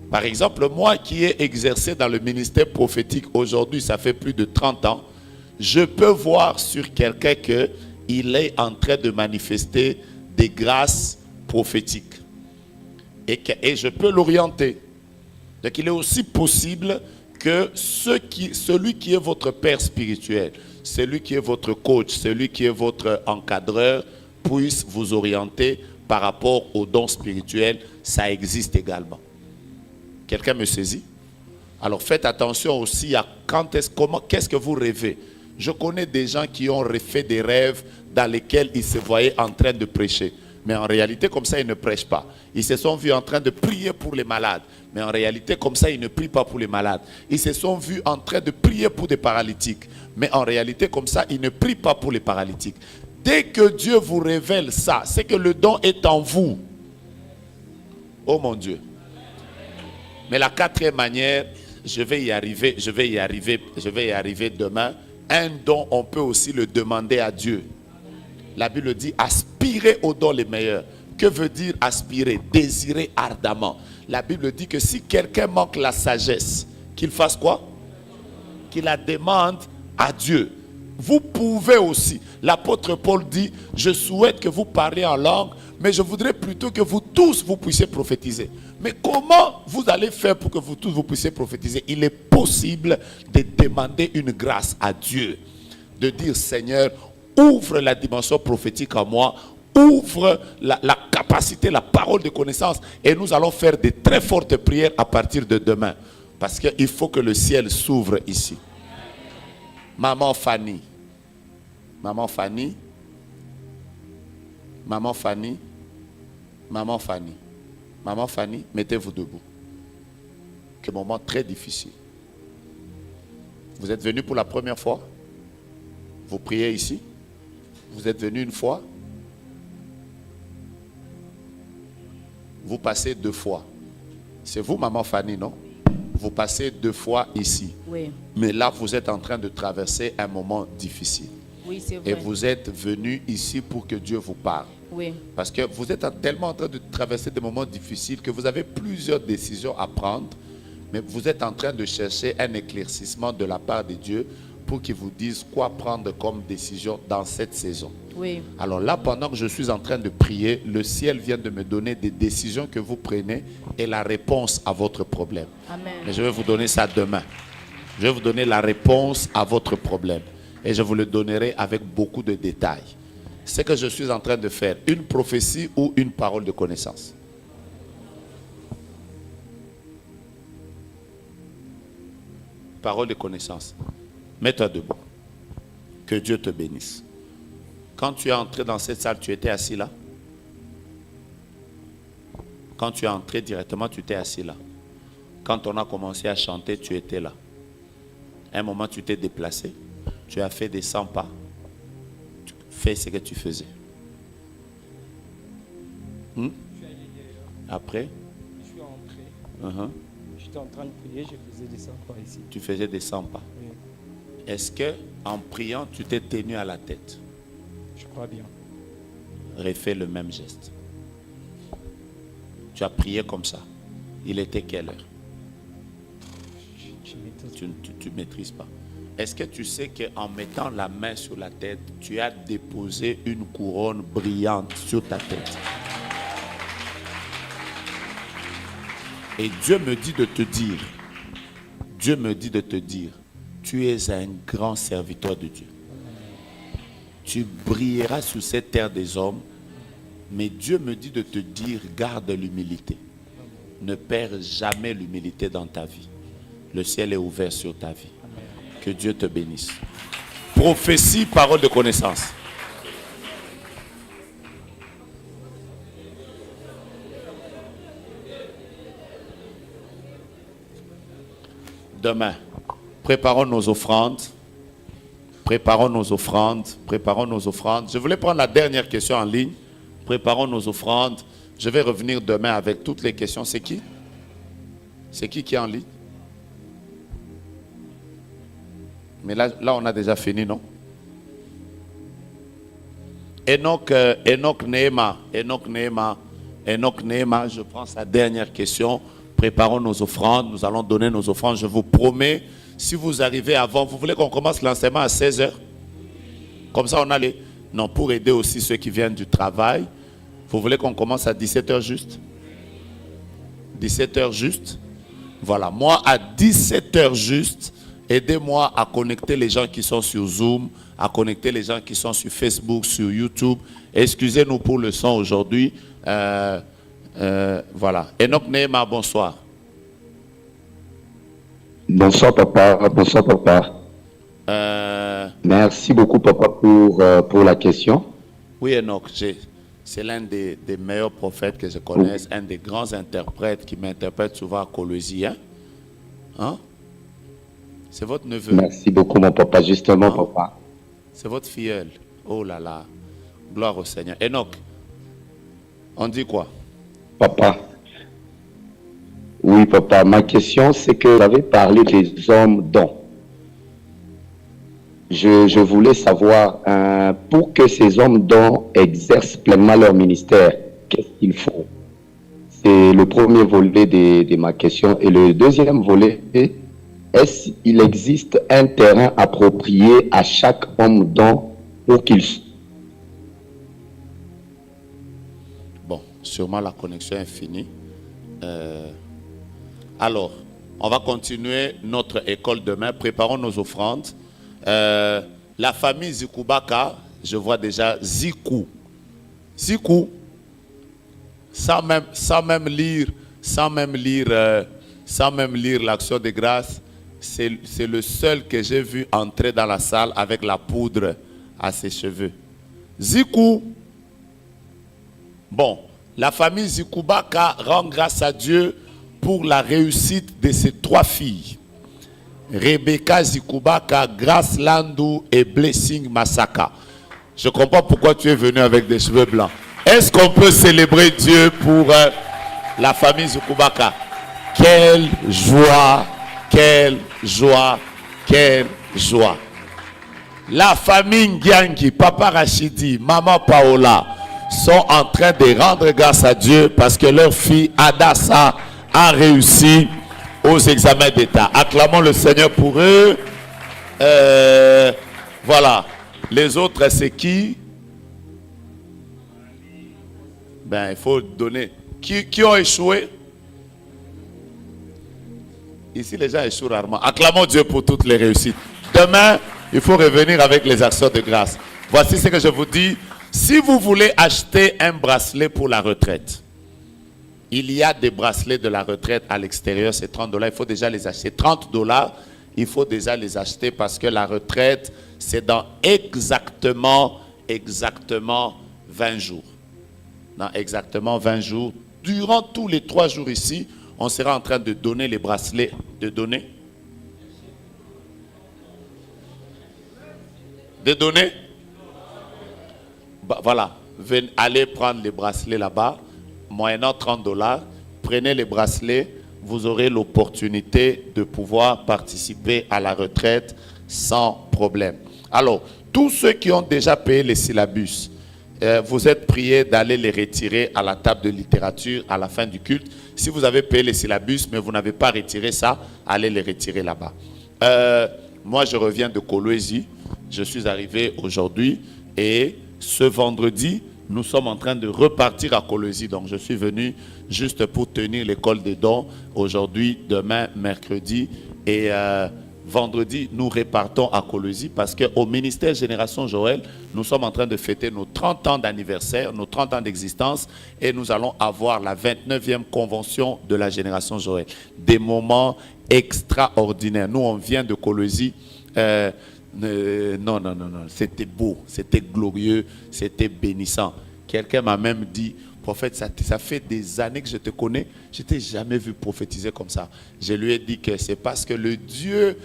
Par exemple, moi qui ai exercé dans le ministère prophétique aujourd'hui, ça fait plus de 30 ans, je peux voir sur quelqu'un qu'il est en train de manifester des grâces prophétiques. Et je peux l'orienter. Donc il est aussi possible que celui qui est votre père spirituel, celui qui est votre coach, celui qui est votre encadreur, puisse vous orienter par rapport aux dons spirituels. Ça existe également. Quelqu'un me saisit? Alors faites attention aussi à qu'est-ce que vous rêvez. Je connais des gens qui ont fait des rêves dans lesquels ils se voyaient en train de prêcher. Mais en réalité, comme ça, ils ne prêchent pas. Ils se sont vus en train de prier pour les malades. Mais en réalité, comme ça, ils ne prient pas pour les malades. Ils se sont vus en train de prier pour des paralytiques. Mais en réalité, comme ça, ils ne prient pas pour les paralytiques. Dès que Dieu vous révèle ça, c'est que le don est en vous. Oh mon Dieu. Mais la quatrième manière, je vais y arriver demain. Un don, on peut aussi le demander à Dieu. La Bible dit aspirer aux dons les meilleurs. Que veut dire aspirer? Désirer ardemment. La Bible dit que si quelqu'un manque la sagesse, qu'il fasse quoi? Qu'il la demande à Dieu. Vous pouvez aussi. L'apôtre Paul dit, je souhaite que vous parliez en langue, mais je voudrais plutôt que vous tous vous puissiez prophétiser. Mais comment vous allez faire pour que vous tous vous puissiez prophétiser? Il est possible de demander une grâce à Dieu. De dire, Seigneur, ouvre la dimension prophétique en moi, ouvre la capacité, la parole de connaissance. Et nous allons faire de très fortes prières à partir de demain. Parce qu'il faut que le ciel s'ouvre ici. Maman Fanny. Maman Fanny. Maman Fanny. Maman Fanny. Maman Fanny, mettez-vous debout. C'est un moment très difficile. Vous êtes venu pour la première fois? Vous priez ici? Vous êtes venu une fois? Vous passez 2 fois. C'est vous, maman Fanny, non? Vous passez 2 fois ici. Oui, Mais là, vous êtes en train de traverser un moment difficile. oui, c'est Et vrai. vous êtes venu ici pour que Dieu vous parle. Oui, Parce que vous êtes tellement en train de traverser des moments difficiles que vous avez plusieurs décisions à prendre. Mais vous êtes en train de chercher un éclaircissement de la part de Dieu pour qu'il vous dise quoi prendre comme décision dans cette saison. oui, Alors là, pendant que je suis en train de prier, le ciel vient de me donner des décisions que vous prenez et la réponse à votre problème. amen. Mais je vais vous donner ça demain. Je vais vous donner la réponse à votre problème. Et je vous le donnerai avec beaucoup de détails. C'est que je suis en train de faire une prophétie ou une parole de connaissance. Parole de connaissance. Mets-toi debout. Que Dieu te bénisse. Quand tu es entré dans cette salle, tu étais assis là? Quand tu es entré directement, tu t'es assis là. Quand on a commencé à chanter, tu étais là. À un moment, tu t'es déplacé. Tu as fait des 100 pas. Tu fais ce que tu faisais. Après, Je suis entré, j'étais en train de prier, je faisais des 100 pas ici. tu faisais des 100 pas. Oui, Est-ce que en priant, tu t'es tenu à la tête? je crois bien. Refais le même geste. Tu as prié comme ça. Il était quelle heure? Je m'étais- Tu ne maîtrises pas. Est-ce que tu sais qu'en mettant la main sur la tête, tu as déposé une couronne brillante sur ta tête? Et Dieu me dit de te dire, tu es un grand serviteur de Dieu. Tu brilleras sur cette terre des hommes, mais Dieu me dit de te dire, garde l'humilité. Ne perds jamais l'humilité dans ta vie. Le ciel est ouvert sur ta vie. Que Dieu te bénisse. Prophétie, parole de connaissance. Demain, préparons nos offrandes. Préparons nos offrandes. Préparons nos offrandes. Je voulais prendre la dernière question en ligne. Préparons nos offrandes. Je vais revenir demain avec toutes les questions. C'est qui? C'est qui est en ligne? Mais là, on a déjà fini, non? Enoch Nehema, je prends sa dernière question. Préparons nos offrandes, nous allons donner nos offrandes. Je vous promets, si vous arrivez avant, vous voulez qu'on commence l'enseignement à 16h? Comme ça, on a les... Non, pour aider aussi ceux qui viennent du travail. Vous voulez qu'on commence à 17h juste? 17h juste? Voilà, moi à 17h juste, aidez-moi à connecter les gens qui sont sur Zoom, à connecter les gens qui sont sur Facebook, sur YouTube. Excusez-nous pour le son aujourd'hui. Voilà. Enoch Nehema, bonsoir. Bonsoir papa, bonsoir papa. Merci beaucoup papa pour la question. Oui Enoch, c'est l'un des meilleurs prophètes que je connaisse, un des grands interprètes qui m'interprète souvent à Colosie. Hein? C'est votre neveu. Merci beaucoup mon papa, justement papa. C'est votre filleul. Oh là là. Gloire au Seigneur. Enoch, on dit quoi? Papa. Oui papa, ma question c'est que vous avez parlé des hommes dons. Je voulais savoir, pour que ces hommes dons exercent pleinement leur ministère, qu'est-ce qu'il faut? C'est le premier volet de ma question. Et le deuxième volet, est-ce qu'il existe un terrain approprié à chaque homme don pour qu'il... Bon, sûrement la connexion est finie. Alors, on va continuer notre école demain. Préparons nos offrandes. La famille Zikubaka, je vois déjà Zikou. Zikou, sans même lire l'action de grâce, c'est le seul que j'ai vu entrer dans la salle avec la poudre à ses cheveux. Zikou. Bon, la famille Zikubaka rend grâce à Dieu pour la réussite de ses 3 filles. Rebecca Zikubaka, Grace Landou et Blessing Masaka. Je comprends pourquoi tu es venu avec des cheveux blancs. Est-ce qu'on peut célébrer Dieu pour la famille Zikubaka? Quelle joie, quelle joie, quelle joie. La famille Ngiangi, Papa Rachidi, Maman Paola sont en train de rendre grâce à Dieu parce que leur fille Adassa a réussi aux examens d'État. Acclamons le Seigneur pour eux. Voilà. Les autres, c'est qui? Ben, il faut donner. Qui ont échoué? Ici, les gens échouent rarement. Acclamons Dieu pour toutes les réussites. Demain, il faut revenir avec les actions de grâce. Voici ce que je vous dis. Si vous voulez acheter un bracelet pour la retraite, il y a des bracelets de la retraite à l'extérieur, c'est $30. Il faut déjà les acheter. $30, il faut déjà les acheter parce que la retraite, c'est dans exactement 20 jours. Dans exactement 20 jours. Durant tous les 3 jours ici, on sera en train de donner les bracelets. De donner? De donner? Bah, voilà. Allez prendre les bracelets là-bas. Moyennant $30, prenez les bracelets, vous aurez l'opportunité de pouvoir participer à la retraite sans problème. Alors, tous ceux qui ont déjà payé les syllabus, vous êtes priés d'aller les retirer à la table de littérature à la fin du culte. Si vous avez payé les syllabus, mais vous n'avez pas retiré ça, allez les retirer là-bas. Moi, je reviens de Kolwezi. Je suis arrivé aujourd'hui et ce vendredi, nous sommes en train de repartir à Kolwezi. Donc, je suis venu juste pour tenir l'école des dons aujourd'hui, demain, mercredi. Et vendredi, nous repartons à Kolwezi parce qu'au ministère Génération Joël, nous sommes en train de fêter nos 30 ans d'anniversaire, nos 30 ans d'existence. Et nous allons avoir la 29e convention de la Génération Joël. Des moments extraordinaires. Nous, on vient de Kolwezi. Non, c'était beau, c'était glorieux, c'était bénissant. Quelqu'un m'a même dit, prophète, ça fait des années que je te connais, je ne t'ai jamais vu prophétiser comme ça. Je lui ai dit que c'est parce que le Dieu,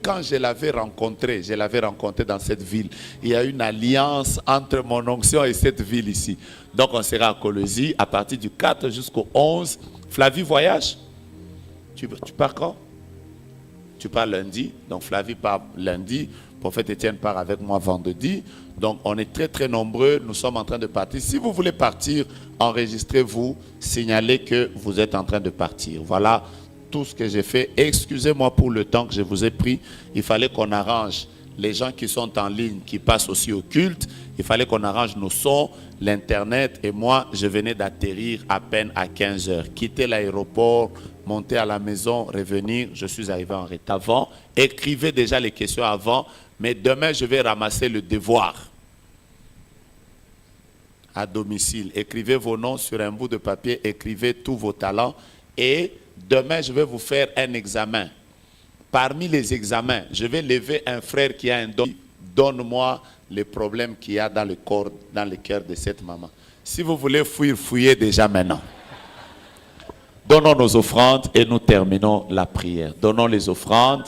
quand je l'avais rencontré dans cette ville, il y a une alliance entre mon onction et cette ville ici. Donc on sera à Kolwezi à partir du 4 jusqu'au 11. Flavie voyage? Tu pars quand? Tu pars lundi, donc Flavie part lundi, prophète Étienne part avec moi vendredi. Donc on est très très nombreux, nous sommes en train de partir. Si vous voulez partir, enregistrez-vous, signalez que vous êtes en train de partir. Voilà tout ce que j'ai fait. Excusez-moi pour le temps que je vous ai pris. Il fallait qu'on arrange les gens qui sont en ligne, qui passent aussi au culte. Il fallait qu'on arrange nos sons, l'internet. Et moi, je venais d'atterrir à peine à 15 heures. Quitter l'aéroport, monter à la maison, revenir. Je suis arrivé en retard avant. Écrivez déjà les questions avant. Mais demain, je vais ramasser le devoir à domicile. Écrivez vos noms sur un bout de papier. Écrivez tous vos talents. Et demain, je vais vous faire un examen. Parmi les examens, je vais lever un frère qui a un don. Donne-moi les problèmes qu'il y a dans le corps, dans le cœur de cette maman. Si vous voulez fuir, fuyez déjà maintenant. Donnons nos offrandes et nous terminons la prière. Donnons les offrandes,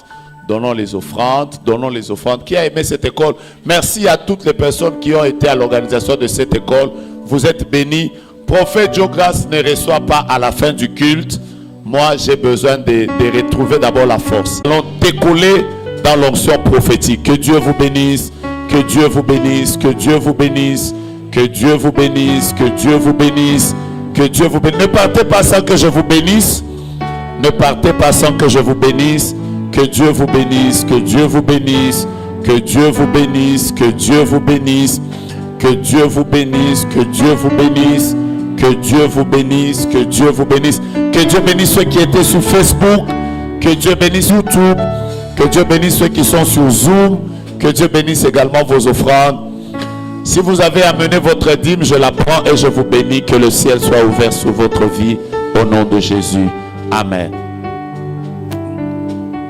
donnons les offrandes, donnons les offrandes. Qui a aimé cette école? Merci à toutes les personnes qui ont été à l'organisation de cette école. Vous êtes bénis. Prophète Joe Grace ne reçoit pas à la fin du culte. Moi, j'ai besoin de retrouver d'abord la force. Nous allons décoller dans l'onction prophétique. Que Dieu vous bénisse, que Dieu vous bénisse, que Dieu vous bénisse, que Dieu vous bénisse, que Dieu vous bénisse, que Dieu vous bénisse. Ne partez pas sans que je vous bénisse. Ne partez pas sans que je vous bénisse. Que Dieu vous bénisse, que Dieu vous bénisse, que Dieu vous bénisse, que Dieu vous bénisse, que Dieu vous bénisse, que Dieu vous bénisse. Que Dieu vous bénisse, que Dieu vous bénisse. Que Dieu bénisse ceux qui étaient sur Facebook. Que Dieu bénisse YouTube. Que Dieu bénisse ceux qui sont sur Zoom. Que Dieu bénisse également vos offrandes. Si vous avez amené votre dîme, je la prends et je vous bénis. Que le ciel soit ouvert sur votre vie. Au nom de Jésus. Amen.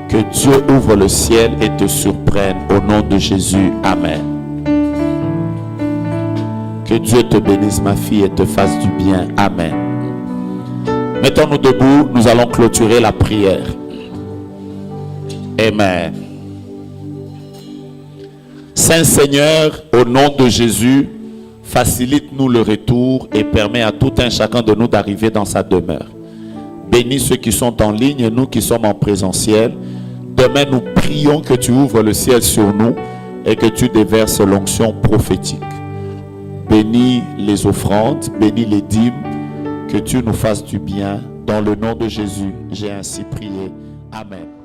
Que Dieu ouvre le ciel et te surprenne. Au nom de Jésus. Amen. Que Dieu te bénisse, ma fille, et te fasse du bien. Amen. Mettons-nous debout, nous allons clôturer la prière. Amen. Saint Seigneur, au nom de Jésus, facilite-nous le retour et permet à tout un chacun de nous d'arriver dans sa demeure. Bénis ceux qui sont en ligne et nous qui sommes en présentiel. Demain, nous prions que tu ouvres le ciel sur nous et que tu déverses l'onction prophétique. Bénis les offrandes, bénis les dîmes, que tu nous fasses du bien. Dans le nom de Jésus, j'ai ainsi prié. Amen.